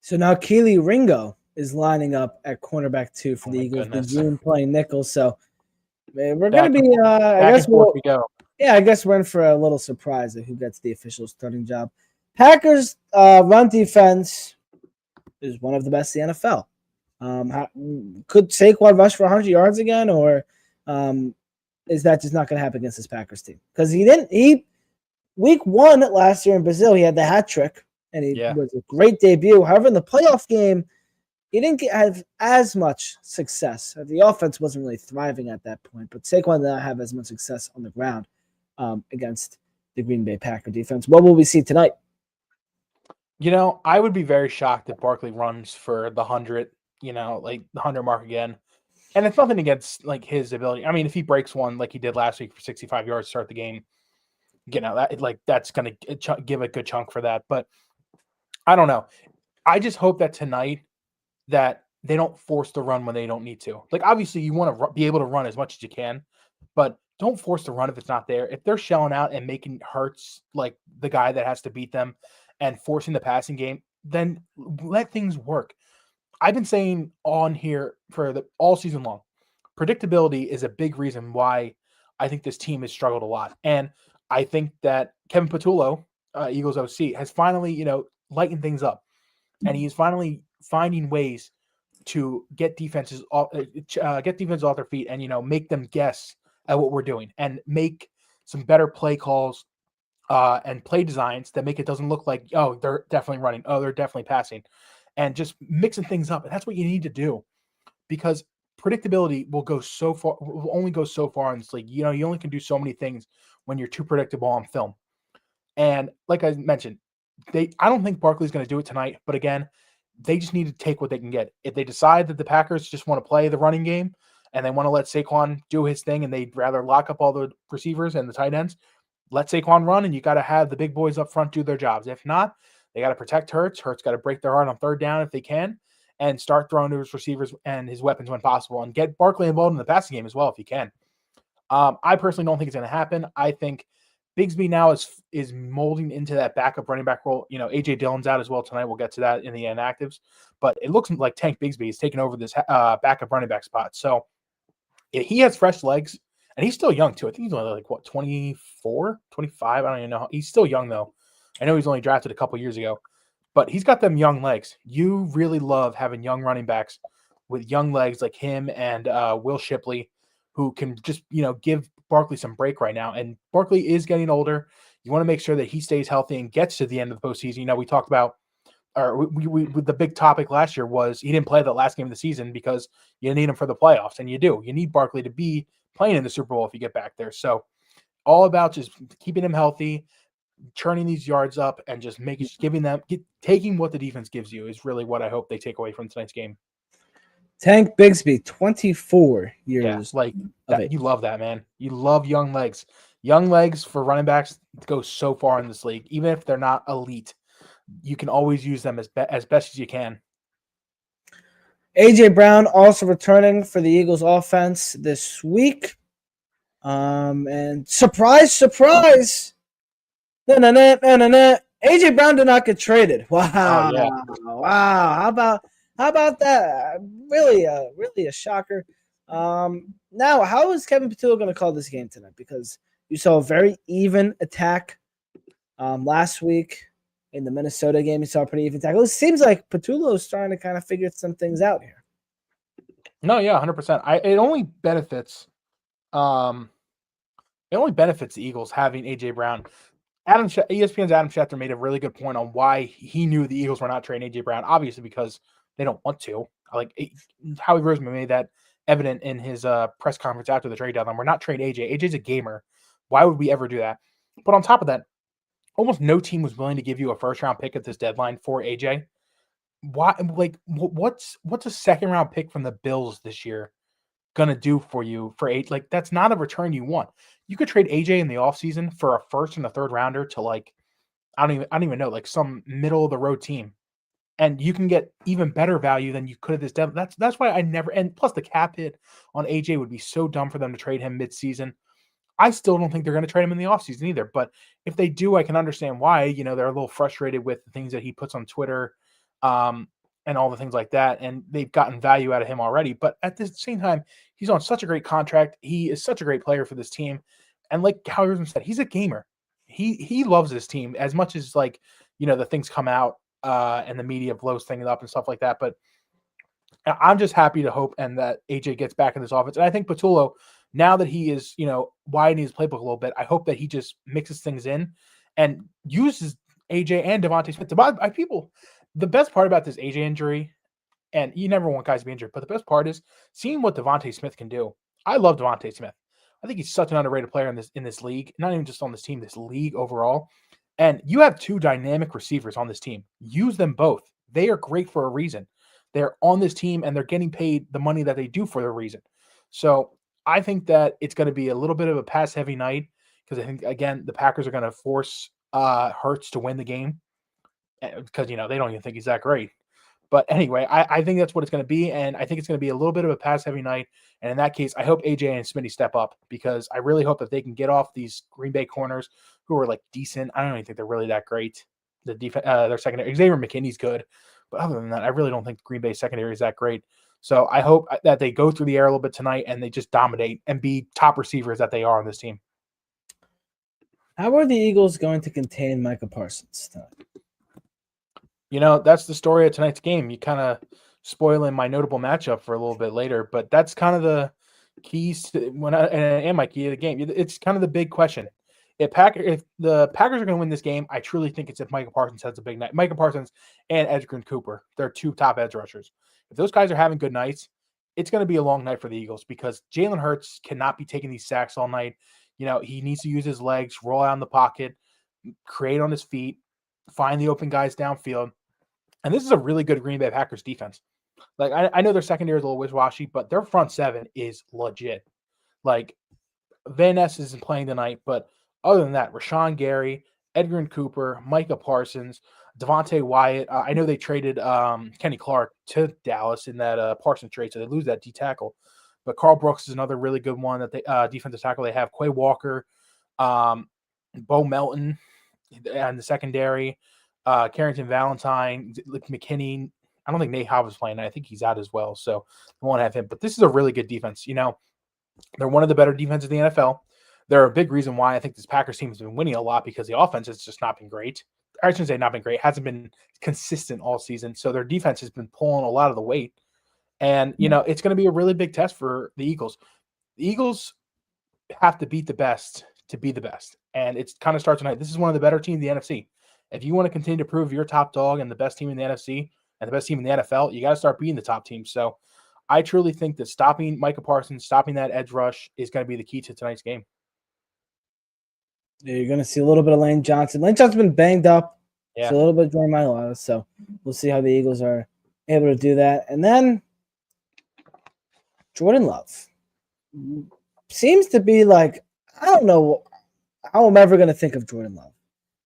So now Keely Ringo is lining up at cornerback 2 for the Eagles. The June playing nickel. So we're going to be, I guess we're in for a little surprise of who gets the official starting job. Packers run defense is one of the best in the NFL. Could Saquon rush for 100 yards again, or is that just not going to happen against this Packers team? Because week 1 last year in Brazil, he had the hat trick. And he was a great debut. However, in the playoff game, he didn't have as much success. The offense wasn't really thriving at that point. But Saquon did not have as much success on the ground against the Green Bay Packer defense. What will we see tonight? I would be very shocked if Barkley runs for the 100, the 100 mark again. And it's nothing against his ability. I mean, if he breaks one like he did last week for 65 yards to start the game, that's going to give a good chunk for that. But I don't know. I just hope that tonight that they don't force the run when they don't need to. Obviously, you want to be able to run as much as you can, but don't force the run if it's not there. If they're shelling out and making Hurts the guy that has to beat them and forcing the passing game, then let things work. I've been saying on here for all season long, predictability is a big reason why I think this team has struggled a lot. And I think that Kevin Patullo, Eagles OC, has finally, lighten things up, and he's finally finding ways to get defenses off their feet, and make them guess at what we're doing, and make some better play calls and play designs that make it doesn't look like they're definitely running, they're definitely passing, and just mixing things up. And that's what you need to do because predictability will only go so far in this league. You only can do so many things when you're too predictable on film. And like I mentioned, I don't think Barkley's going to do it tonight, but again, they just need to take what they can get. If they decide that the Packers just want to play the running game and they want to let Saquon do his thing and they'd rather lock up all the receivers and the tight ends, let Saquon run, and you got to have the big boys up front do their jobs. If not, they got to protect Hurts. Hurts got to break their heart on third down if they can and start throwing to his receivers and his weapons when possible, and get Barkley involved in the passing game as well if you can. I personally don't think it's going to happen. I think Bigsby now is molding into that backup running back role. A.J. Dillon's out as well tonight. We'll get to that in the inactives. But it looks like Tank Bigsby is taking over this backup running back spot. So he has fresh legs, and he's still young too. I think he's only 24, 25? I don't even know. He's still young, though. I know he's only drafted a couple years ago. But he's got them young legs. You really love having young running backs with young legs like him and Will Shipley, who can just, give Barkley some break right now. And Barkley is getting older. You want to make sure that he stays healthy and gets to the end of the postseason. We talked about, or we the big topic last year was he didn't play that last game of the season because you need him for the playoffs, and you do. You need Barkley to be playing in the Super Bowl if you get back there. So all about just keeping him healthy, churning these yards up, and just taking what the defense gives you is really what I hope they take away from tonight's game. Tank Bigsby, 24 years. Yeah, that, you love that, man. You love young legs. Young legs for running backs go so far in this league. Even if they're not elite, you can always use them as best as you can. A.J. Brown also returning for the Eagles offense this week. And surprise, surprise. A.J. Brown did not get traded. Wow. Oh, yeah. Wow. How about that? Really a shocker. Now, how is Kevin Patullo going to call this game tonight? Because you saw a very even attack last week. In the Minnesota game, he saw pretty even tackle. It seems like Patullo is starting to kind of figure some things out here. No, yeah, 100%. It only benefits the Eagles having AJ Brown. ESPN's Adam Schefter made a really good point on why he knew the Eagles were not trading AJ Brown. Obviously, because they don't want to. Like Howie Roseman made that evident in his press conference after the trade deadline. We're not trading AJ. AJ's a gamer. Why would we ever do that? But on top of that, almost no team was willing to give you a first round pick at this deadline for AJ. Why? Like, what's a second round pick from the Bills this year gonna do for you for eight? Like, that's not a return you want. You could trade AJ in the offseason for a first and a third rounder to like I don't even know, like some middle of the road team. And you can get even better value than you could at this deadline. That's why I never, and plus the cap hit on AJ would be so dumb for them to trade him midseason. I still don't think they're going to trade him in the offseason either. But if they do, I can understand why. You know, they're a little frustrated with the things that he puts on Twitter and all the things like that. And they've gotten value out of him already. But at the same time, he's on such a great contract. He is such a great player for this team. And like Howie Roseman said, he's a gamer. He loves this team as much as like, you know, the things come out and the media blows things up and stuff like that. But I'm just happy to hope and that AJ gets back in this offense. And I think Patullo, now that he is, you know, widening his playbook a little bit, I hope that he just mixes things in and uses AJ and Devontae Smith. People, the best part about this AJ injury, and you never want guys to be injured, but the best part is seeing what Devontae Smith can do. I love Devontae Smith. I think he's such an underrated player in this league, not even just on this team, this league overall. And you have two dynamic receivers on this team. Use them both. They are great for a reason. They're on this team and they're getting paid the money that they do for their reason. So I think that it's going to be a little bit of a pass heavy night because I think, again, the Packers are going to force Hurts to win the game because, you know, they don't even think he's that great. But anyway, I think that's what it's going to be. And I think it's going to be a little bit of a pass heavy night. And in that case, I hope AJ and Smitty step up because I really hope that they can get off these Green Bay corners who are like decent. I don't even think they're really that great. The defense, their secondary, Xavier McKinney's good. But other than that, I really don't think Green Bay secondary is that great. So I hope that they go through the air a little bit tonight and they just dominate and be top receivers that they are on this team. How are the Eagles going to contain Micah Parsons tonight? You know, that's the story of tonight's game. You kind of spoiling my notable matchup for a little bit later, but that's kind of the keys to and my key to the game. It's kind of the big question. If the Packers are going to win this game, I truly think it's if Micah Parsons has a big night. Micah Parsons and Edgerrin Cooper, they're two top edge rushers. If those guys are having good nights, it's going to be a long night for the Eagles because Jalen Hurts cannot be taking these sacks all night. You know, he needs to use his legs, roll out in the pocket, create on his feet, find the open guys downfield. And this is a really good Green Bay Packers defense. Like, I know their secondary is a little wishy-washy, but their front seven is legit. Like, Van Ness isn't playing tonight, but other than that, Rashawn Gary, Edgerrin Cooper, Micah Parsons, Devontae Wyatt. I know they traded Kenny Clark to Dallas in that Parsons trade, so they lose that D tackle. But Carl Brooks is another really good one that they defensive tackle. They have Quay Walker, Bo Melton and the secondary, Carrington Valentine, McKinney. I don't think Nate Hobbs is playing. I think he's out as well, so we won't have him. But this is a really good defense. You know, they're one of the better defenses in the NFL. They're a big reason why I think this Packers team has been winning a lot because the offense has just not been great. I shouldn't say not been great. Hasn't been consistent all season. So their defense has been pulling a lot of the weight. And, you know, it's going to be a really big test for the Eagles. The Eagles have to beat the best to be the best. And it kind of starts tonight. This is one of the better teams in the NFC. If you want to continue to prove you're top dog and the best team in the NFC and the best team in the NFL, you got to start beating the top team. So I truly think that stopping Micah Parsons, stopping that edge rush is going to be the key to tonight's game. You're going to see a little bit of Lane Johnson. Lane Johnson's been banged up. Yeah. So a little bit of Jordan Mailata. So we'll see how the Eagles are able to do that. And then Jordan Love seems to be like, I don't know how I'm ever going to think of Jordan Love.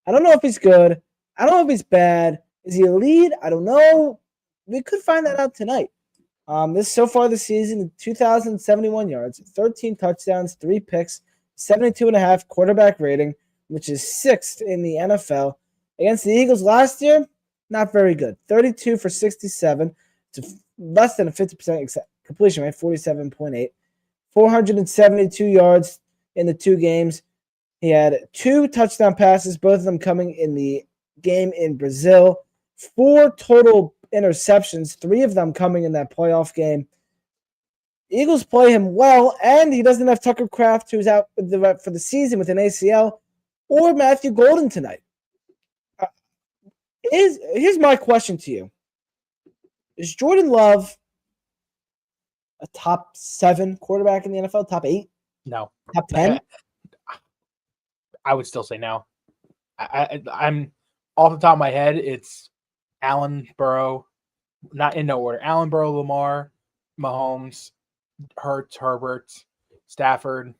I don't know if he's good. I don't know if he's bad. Is he elite? I don't know. We could find that out tonight. This so far this season, 2,071 yards, 13 touchdowns, 3 picks, 72.5 quarterback rating, which is 6th in the NFL. Against the Eagles last year, not very good. 32 for 67 to less than a 50% completion rate, 47.8. 472 yards in the 2 games. He had 2 touchdown passes, both of them coming in the game in Brazil. 4 total interceptions, 3 of them coming in that playoff game. Eagles play him well, and he doesn't have Tucker Kraft, who's out for the season with an ACL, or Matthew Golden tonight. Here's my question to you. Is Jordan Love a top 7 quarterback in the NFL? Top 8? No. Top 10? I would still say no. I'm off the top of my head, it's Allen, Burrow, not in no order. Allen, Burrow, Lamar, Mahomes, Hurts, Herbert, Stafford.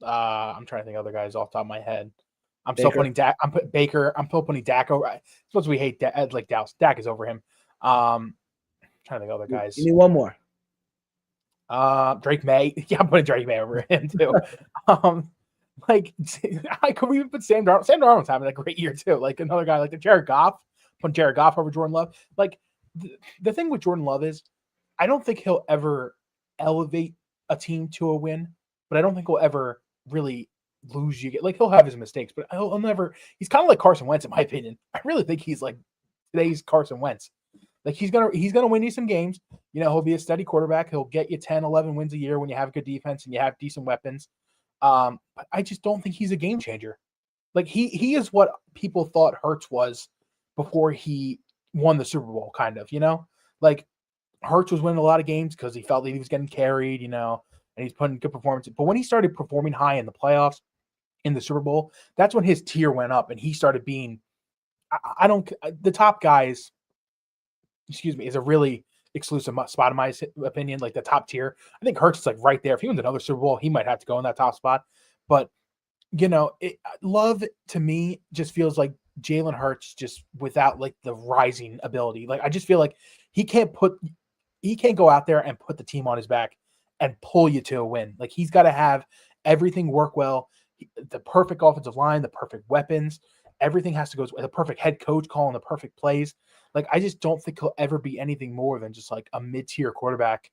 I'm trying to think of other guys off the top of my head. I'm still putting Dak. I'm putting Baker. I'm still putting Dak over. I suppose we hate Dak, like Dallas. Dak is over him. I'm trying to think of other guys. Give me one more. Drake May. Yeah, I'm putting Drake May over him too. Like could we even put Sam Darnold? Sam Darnold's having a great year too. Like another guy like the Jared Goff. Put Jared Goff over Jordan Love. Like the thing with Jordan Love is, I don't think he'll ever elevate a team to a win, but I don't think he'll ever really lose you. Like he'll have his mistakes, but he'll never. He's kind of like Carson Wentz in my opinion. I really think he's like today's Carson Wentz. Like he's gonna win you some games. You know, he'll be a steady quarterback. He'll get you 10, 11 wins a year when you have good defense and you have decent weapons. But I just don't think he's a game changer. Like he is what people thought Hurts was before he won the Super Bowl, kind of, you know? Like Hurts was winning a lot of games because he felt that he was getting carried, you know, and he's putting good performances. But when he started performing high in the playoffs, in the Super Bowl, that's when his tier went up and he started being, the top guys, is a really exclusive spot in my opinion, like the top tier. I think Hurts is like right there. If he wins another Super Bowl, he might have to go in that top spot. But, you know, Love to me just feels like Jalen Hurts just without like the rising ability. Like I just feel like he can't go out there and put the team on his back and pull you to a win. Like he's got to have everything work well. The perfect offensive line, the perfect weapons, everything has to go. The perfect head coach calling the perfect plays. Like I just don't think he'll ever be anything more than just like a mid-tier quarterback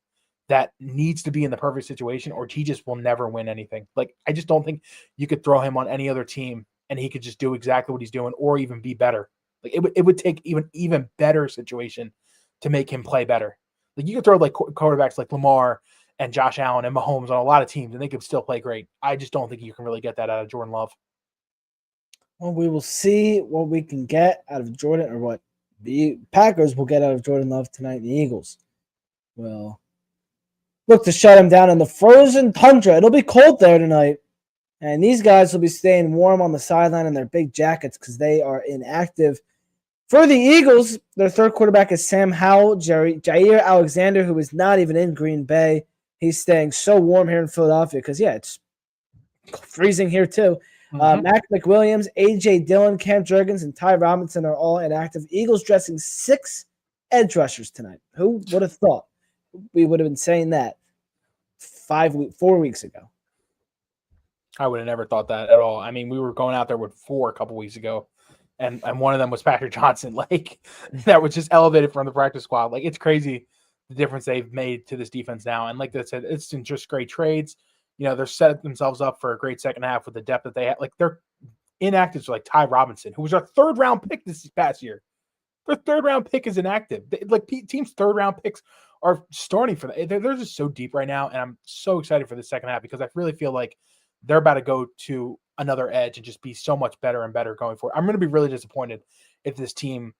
that needs to be in the perfect situation, or he just will never win anything. Like I just don't think you could throw him on any other team and he could just do exactly what he's doing or even be better. Like it would take even better situation to make him play better. Like you could throw like quarterbacks like Lamar and Josh Allen and Mahomes on a lot of teams and they could still play great. I just don't think you can really get that out of Jordan Love. Well, we will see what we can get out of Jordan, or what the Packers will get out of Jordan Love tonight. The Eagles will look to shut him down in the frozen tundra. It'll be cold there tonight. And these guys will be staying warm on the sideline in their big jackets because they are inactive. For the Eagles, their third quarterback is Sam Howell. Jair Alexander, who is not even in Green Bay. He's staying so warm here in Philadelphia because, yeah, it's freezing here too. Mac McWilliams, A.J. Dillon, Cam Jurgens, and Ty Robinson are all inactive. Eagles dressing 6 edge rushers tonight. Who would have thought we would have been saying that 4 weeks ago? I would have never thought that at all. I mean, we were going out there with 4 a couple weeks ago, and one of them was Patrick Johnson. Like that was just elevated from the practice squad. Like it's crazy the difference they've made to this defense now. And like I said, it's in just great trades. You know, they're setting themselves up for a great second half with the depth that they have. Like they're inactive, like Ty Robinson, who was our 3rd round pick this past year. Their 3rd round pick is inactive. Like teams' 3rd round picks are starting for that. They're just so deep right now, and I'm so excited for the second half because I really feel like they're about to go to another edge and just be so much better and better going forward. I'm going to be really disappointed if this team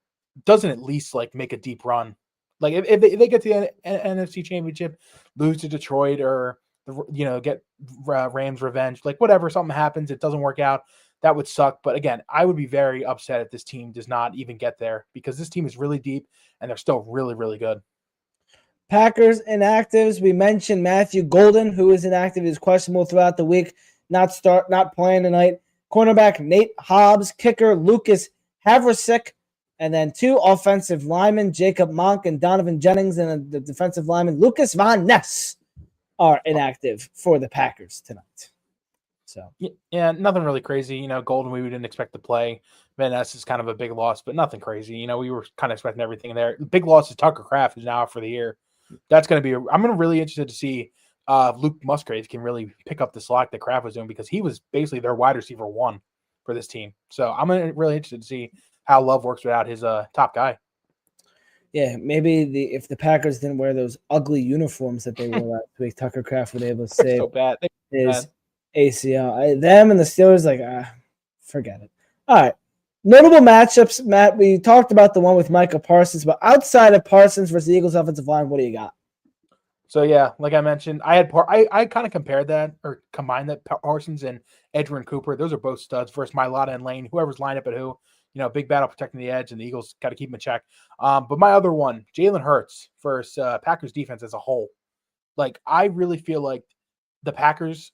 doesn't at least like make a deep run. Like if they get to the NFC Championship, lose to Detroit, or get Rams revenge, like whatever, something happens, it doesn't work out. That would suck. But again, I would be very upset if this team does not even get there because this team is really deep and they're still really, really good. Packers inactives. We mentioned Matthew Golden, who is inactive, is questionable throughout the week, not playing tonight. Cornerback Nate Hobbs, kicker Lucas Havrasik, and then 2 offensive linemen, Jacob Monk and Donovan Jennings, and the defensive lineman Lucas Van Ness are inactive for the Packers tonight. So yeah, nothing really crazy. You know, Golden we didn't expect to play. Van Ness is kind of a big loss, but nothing crazy. You know, we were kind of expecting everything there. The big loss is Tucker Kraft, who's now out for the year. That's going to be. I'm going to really interested to see if Luke Musgrave can really pick up the slack that Kraft was doing because he was basically their wide receiver 1 for this team. So I'm really interested to see how Love works without his top guy. Yeah, maybe if the Packers didn't wear those ugly uniforms that they wore last week, Tucker Kraft would be able to They're save so bad. his ACL. Them and the Steelers, forget it. All right. Notable matchups, Matt. We talked about the one with Micah Parsons, but outside of Parsons versus the Eagles offensive line, what do you got? So yeah, like I mentioned, I kind of compared that or combined that Parsons and Edgerrin Cooper. Those are both studs versus Mailata and Lane. Whoever's lined up at who, big battle protecting the edge, and the Eagles got to keep them in check. But my other one, Jalen Hurts versus Packers defense as a whole. Like I really feel like the Packers,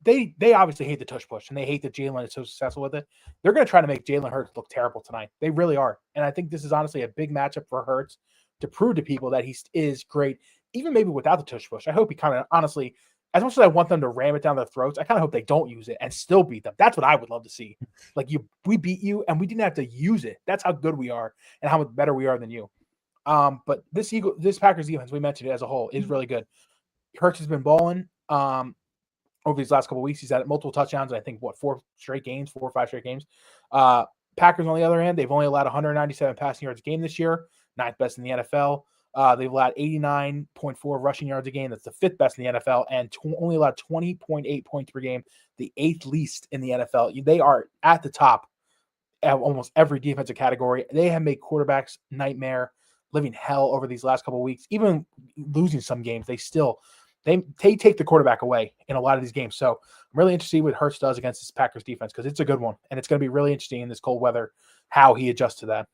they obviously hate the tush push and they hate that Jalen is so successful with it. They're going to try to make Jalen Hurts look terrible tonight. They really are, and I think this is honestly a big matchup for Hurts to prove to people that he is great. Even maybe without the tush push, I hope he kind of honestly, as much as I want them to ram it down their throats, I kind of hope they don't use it and still beat them. That's what I would love to see. Like we beat you and we didn't have to use it. That's how good we are and how much better we are than you. But this Packers defense, we mentioned it as a whole, is really good. Hurts has been balling over these last couple of weeks. He's had multiple touchdowns. I think 4 or 5 straight games. Packers, on the other hand, they've only allowed 197 passing yards a game this year, 9th best in the NFL. They've allowed 89.4 rushing yards a game. That's the 5th best in the NFL, and only allowed 20.8 points per game, the 8th least in the NFL. They are at the top of almost every defensive category. They have made quarterbacks nightmare, living hell over these last couple of weeks. Even losing some games, they take the quarterback away in a lot of these games. So I'm really interested what Hurts does against this Packers defense because it's a good one, and it's going to be really interesting in this cold weather how he adjusts to that.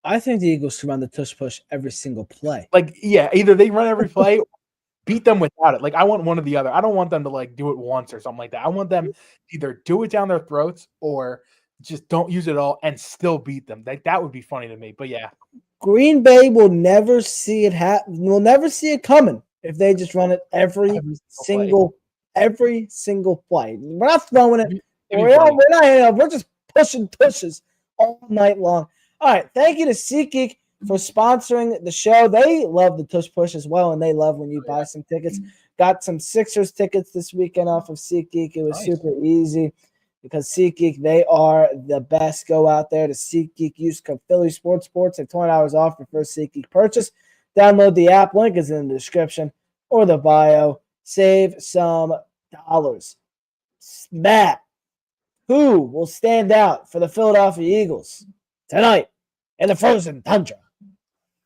I think the Eagles should run the tush push every single play. Like, yeah, either they run every play, or beat them without it. Like, I want one or the other. I don't want them to do it once or something like that. I want them to either do it down their throats or just don't use it at all and still beat them. That would be funny to me. But yeah, Green Bay will never see it happen. We'll never see it coming if they just run it every single play. We're not throwing it. We're just pushing tushes all night long. All right. Thank you to SeatGeek for sponsoring the show. They love the tush push as well, and they love when you buy some tickets. Got some Sixers tickets this weekend off of SeatGeek. It was super easy because SeatGeek, they are the best. Go out there to SeatGeek. Use code Philly Sports and $20 off your first SeatGeek purchase. Download the app. Link is in the description or the bio. Save some dollars. Matt, who will stand out for the Philadelphia Eagles tonight in the frozen tundra?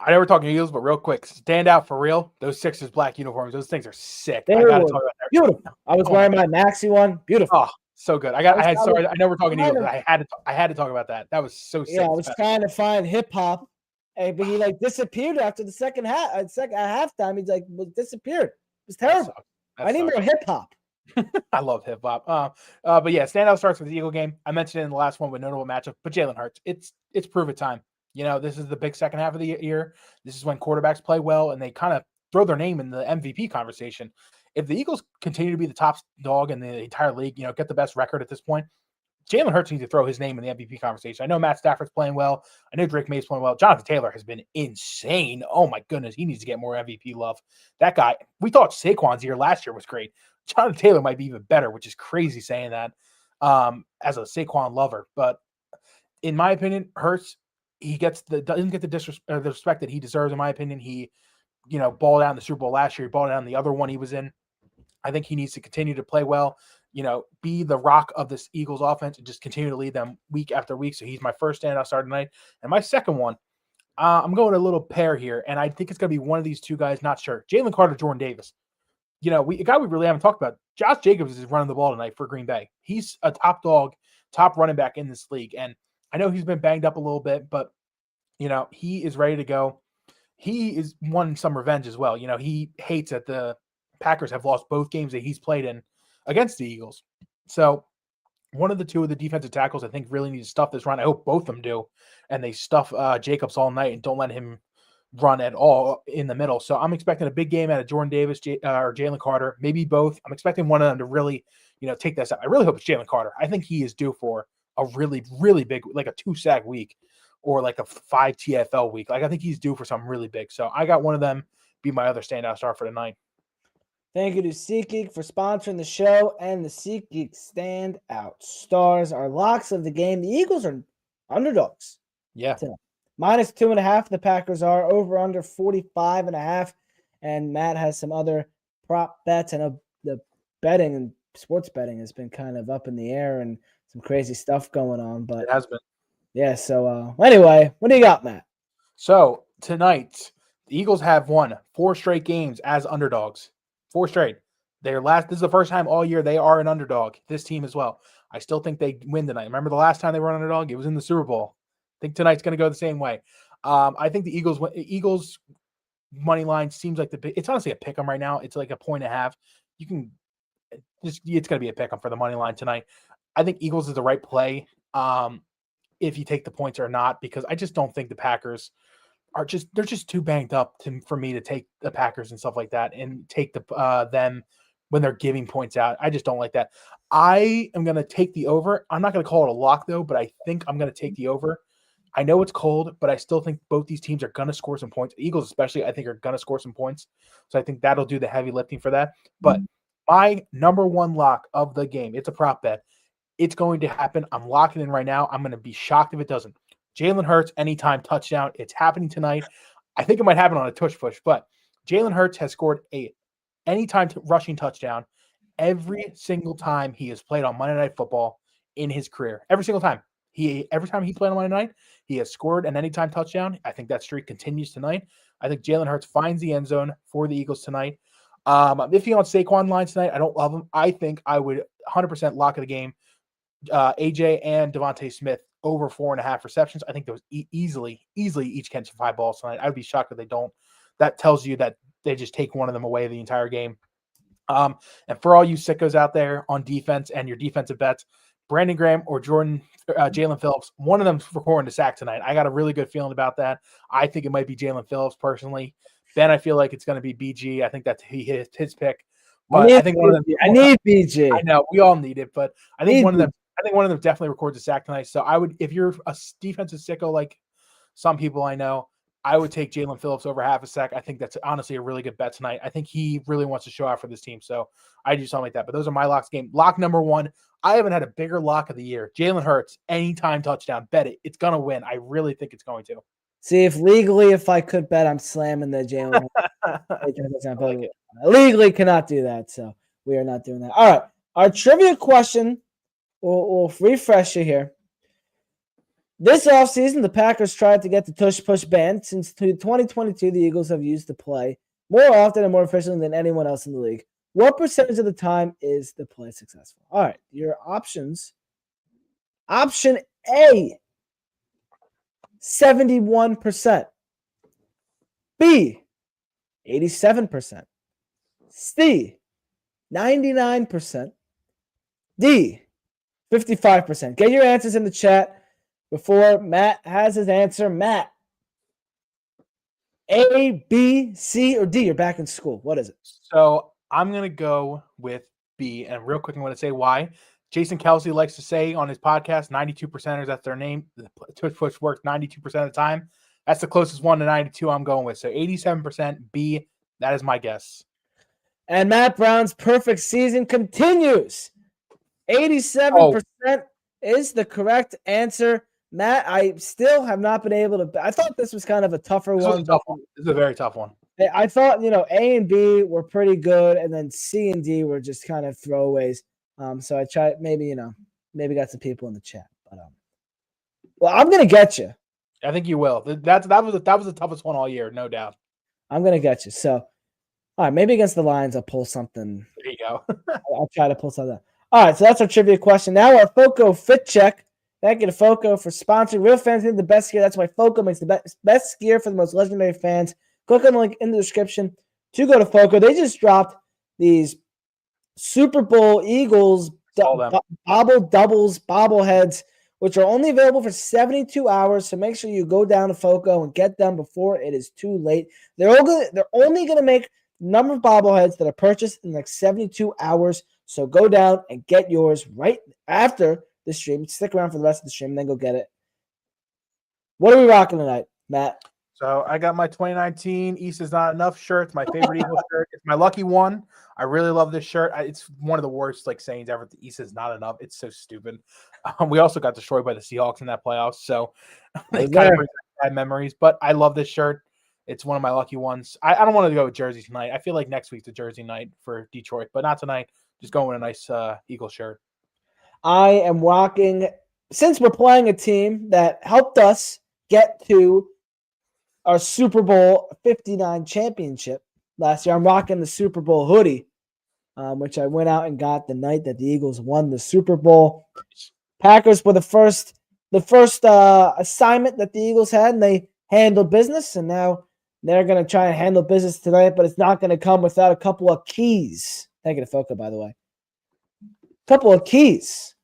I know we're talking Eagles, but real quick, stand out for real. Those Sixers black uniforms, those things are sick. I gotta talk about that. Beautiful. I was wearing my Maxi one. Beautiful. Oh, so good. I know we're talking Eagles, but I had to talk about that. That was so sick. Yeah, I was trying to find hip hop, but he disappeared after the second half. Halftime, he disappeared. It was terrible. I need more hip hop. I love hip hop. But yeah, standout starts with the Eagle game. I mentioned it in the last one with notable matchup, but Jalen Hurts. It's prove it time. This is the big second half of the year. This is when quarterbacks play well and they kind of throw their name in the MVP conversation. If the Eagles continue to be the top dog in the entire league, get the best record at this point, Jalen Hurts needs to throw his name in the MVP conversation. I know Matt Stafford's playing well. I know Drake May's playing well. Jonathan Taylor has been insane. Oh my goodness, he needs to get more MVP love. That guy, we thought Saquon's year last year was great. Jonathan Taylor might be even better, which is crazy saying that as a Saquon lover. But in my opinion, Hurts, he doesn't get the respect that he deserves. In my opinion, he, balled out in the Super Bowl last year. He balled out in the other one he was in. I think he needs to continue to play well, be the rock of this Eagles offense and just continue to lead them week after week. So he's my first standout star tonight. And my second one, I'm going a little pair here, and I think it's going to be one of these two guys, not sure. Jalen Carter, Jordan Davis. A guy we really haven't talked about, Josh Jacobs is running the ball tonight for Green Bay. He's a top dog, top running back in this league. And I know he's been banged up a little bit, but, he is ready to go. He is won some revenge as well. He hates that the Packers have lost both games that he's played in against the Eagles. So one of the two of the defensive tackles I think really need to stuff this run. I hope both of them do. And they stuff Jacobs all night and don't let him run at all in the middle. So I'm expecting a big game out of Jordan Davis or Jalen Carter, maybe both. I'm expecting one of them to really, take this out. I really hope it's Jalen Carter. I think he is due for a really, really big, like a 2-sack week or like a 5 TFL week. Like I think he's due for something really big. So I got one of them be my other standout star for tonight. Thank you to SeatGeek for sponsoring the show and the SeatGeek standout stars. Our locks of the game. The Eagles are underdogs. Yeah. Minus 2.5, the Packers are. Over under 45.5. And Matt has some other prop bets. I know the betting and sports betting has been kind of up in the air and some crazy stuff going on. But It has been. yeah, so anyway, what do you got, Matt? So tonight, the Eagles have won 4 straight games as underdogs. 4 straight. This is the first time all year they are an underdog. This team as well. I still think they win tonight. Remember the last time they were an underdog? It was in the Super Bowl. I think tonight's going to go the same way. I think the Eagles money line seems like it's honestly a pick 'em right now. It's like a 1.5. You can it's going to be a pick 'em for the money line tonight. I think Eagles is the right play. If you take the points or not, because I just don't think the Packers they're just too banged up for me to take the Packers and stuff like that and take them when they're giving points out. I just don't like that. I am going to take the over. I'm not going to call it a lock though, but I think I'm going to take the over. I know it's cold, but I still think both these teams are going to score some points. The Eagles especially, I think, are going to score some points. So I think that'll do the heavy lifting for that. But my number one lock of the game, it's a prop bet. It's going to happen. I'm locking in right now. I'm going to be shocked if it doesn't. Jalen Hurts, anytime touchdown. It's happening tonight. I think it might happen on a tush push, but Jalen Hurts has scored a anytime rushing touchdown every single time he has played on Monday Night Football in his career. Every single time. Every time he played on Monday night, he has scored an anytime touchdown. I think that streak continues tonight. I think Jalen Hurts finds the end zone for the Eagles tonight. I'm iffy on Saquon line tonight. I don't love him. I think I would 100% lock of the game. AJ and Devontae Smith over 4.5 receptions. I think those easily each catch 5 balls tonight. I would be shocked if they don't. That tells you that they just take one of them away the entire game. And for all you sickos out there on defense and your defensive bets, Brandon Graham or Jalen Phillips, one of them's recording the sack tonight. I got a really good feeling about that. I think it might be Jalen Phillips personally. Ben, I feel like it's going to be BG. I think that he hit his pick. But I think one of them. I need BG. I know we all need it, but I think one of them. I think one of them definitely records a sack tonight. So I would, if you're a defensive sicko like some people I know, I would take Jalen Phillips over half a sack. I think that's honestly a really good bet tonight. I think he really wants to show out for this team. So I do something like that. But those are my locks game. Lock number 1. I haven't had a bigger lock of the year. Jalen Hurts, anytime touchdown. Bet it. It's going to win. I really think it's going to. See, if I could bet, I'm slamming the Jalen Hurts. I legally cannot do that. So we are not doing that. All right. Our trivia question, we'll refresh you here. This offseason, the Packers tried to get the tush-push banned. Since 2022, the Eagles have used the play more often and more efficiently than anyone else in the league. What percentage of the time is the play successful? All right, your options. Option A, 71%. B, 87%. C, 99%. D, 55%. Get your answers in the chat before Matt has his answer. Matt, A, B, C, or D? You're back in school. What is it? So I'm going to go with B. And real quick, I'm going to say why. Jason Kelsey likes to say on his podcast, 92%ers, that's their name. The tush push works 92% of the time. That's the closest one to 92 I'm going with. So 87% B. That is my guess. And Matt Brown's perfect season continues. 87% is the correct answer. Matt, I still have not been able to. I thought this was kind of a tougher one. This is a very tough one. I thought, A and B were pretty good, and then C and D were just kind of throwaways. So I tried, maybe got some people in the chat. But well, I'm gonna get you. I think you will. That was the toughest one all year, no doubt. I'm gonna get you. So, all right, maybe against the Lions, I'll pull something. There you go. I'll try to pull something. All right, so that's our trivia question. Now our FOCO fit check. Thank you to FOCO for sponsoring. Real fans need the best gear. That's why FOCO makes the best gear for the most legendary fans. Click on the link in the description to go to FOCO. They just dropped these Super Bowl Eagles bobbleheads, which are only available for 72 hours. So make sure you go down to FOCO and get them before it is too late. They're only going to make number of bobbleheads that are purchased in like 72 hours. So go down and get yours right after the stream. Stick around for the rest of the stream and then go get it. What are we rocking tonight, Matt? So I got my 2019 East is Not Enough shirt. It's my favorite Eagles shirt. It's my lucky one. I really love this shirt. It's one of the worst sayings ever. The East is not enough. It's so stupid. We also got destroyed by the Seahawks in that playoffs, so it kind of brings back bad memories. But I love this shirt. It's one of my lucky ones. I don't want to go with jersey tonight. I feel like next week's a jersey night for Detroit, but not tonight. Just going with a nice Eagles shirt. I am rocking, since we're playing a team that helped us get to our Super Bowl 59 championship last year. I'm rocking the Super Bowl hoodie, which I went out and got the night that the Eagles won the Super Bowl. Packers were the first assignment that the Eagles had, and they handled business, and now they're going to try and handle business tonight, but it's not going to come without a couple of keys. Negative Foca, by the way. Couple of keys.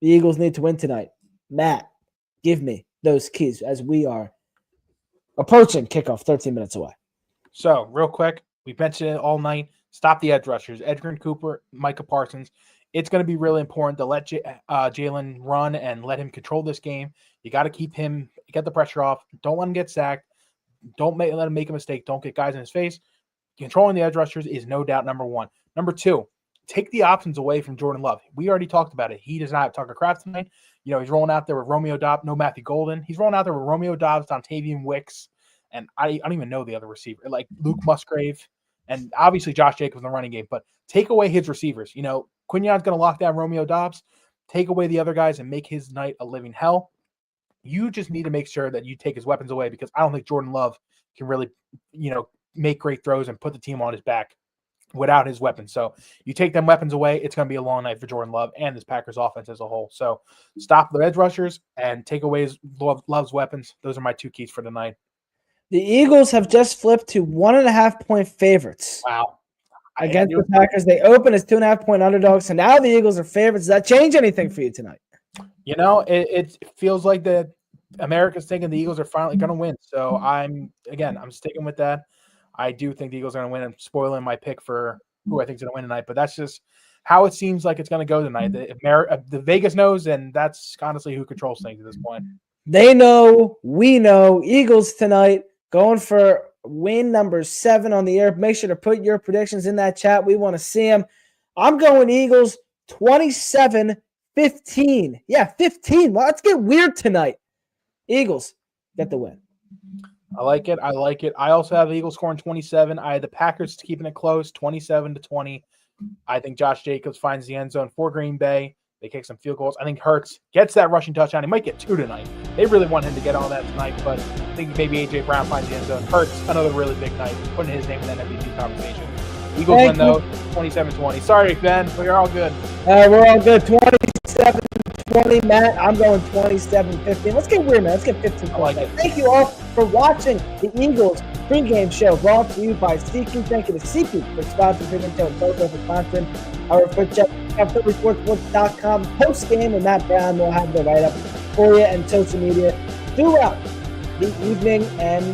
The Eagles need to win tonight. Matt, give me those keys as we are approaching kickoff 13 minutes away. So, real quick, we mentioned it all night. Stop the edge rushers. Edgerrin Cooper, Micah Parsons. It's going to be really important to let Jalen run and let him control this game. You got to keep him, get the pressure off. Don't let him get sacked. Don't let him make a mistake. Don't get guys in his face. Controlling the edge rushers is no doubt number one. Number two, take the options away from Jordan Love. We already talked about it. He does not have Tucker Kraft tonight. You know, he's rolling out there with Romeo Dobbs. No Matthew Golden. He's rolling out there with Romeo Dobbs, Dontavian Wicks, and I don't even know the other receiver, like Luke Musgrave, and obviously Josh Jacobs in the running game. But take away his receivers. You know, Quignon's going to lock down Romeo Dobbs. Take away the other guys and make his night a living hell. You just need to make sure that you take his weapons away, because I don't think Jordan Love can really, make great throws and put the team on his back without his weapons. So you take them weapons away, it's going to be a long night for Jordan Love and this Packers offense as a whole. So stop the edge rushers and take away Love's weapons. Those are my two keys for tonight. The Eagles have just flipped to 1.5-point favorites. Wow. Against the Packers. They open as 2.5-point underdogs, so now the Eagles are favorites. Does that change anything for you tonight? You know, it feels like that America's thinking the Eagles are finally going to win. So I'm sticking with that. I do think the Eagles are going to win. I'm spoiling my pick for who I think is going to win tonight, but that's just how it seems like it's going to go tonight. The Vegas knows, and that's honestly who controls things at this point. They know, we know. Eagles tonight going for win number 7 on the air. Make sure to put your predictions in that chat. We want to see them. I'm going Eagles 27-15. Yeah, 15. Well, let's get weird tonight. Eagles get the win. I like it. I also have the Eagles scoring 27. I had the Packers keeping it close, 27-20. I think Josh Jacobs finds the end zone for Green Bay. They kick some field goals. I think Hurts gets that rushing touchdown. He might get 2 tonight. They really want him to get on that tonight, but I think maybe A.J. Brown finds the end zone. Hurts, another really big night, putting his name in that MVP conversation. Eagles win, though, 27-20. Sorry, Ben. We're all good. We're all good. 27-20. Matt, I'm going 27-15. Let's get weird, man. Let's get 15. I like it. Thank you all for watching the Eagles pregame show brought to you by SeatGeek. Thank you to SeatGeek for sponsoring pregame show and Foca for sponsoring our foot check. PhillySportsBooks.com post-game, and Matt Brown will have the write-up for you and social media throughout the evening and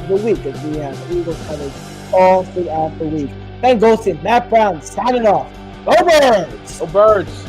the week, as we have Eagles coverage all throughout the week. Ben Goldstein, Matt Brown signing off. Go Birds! Go Birds!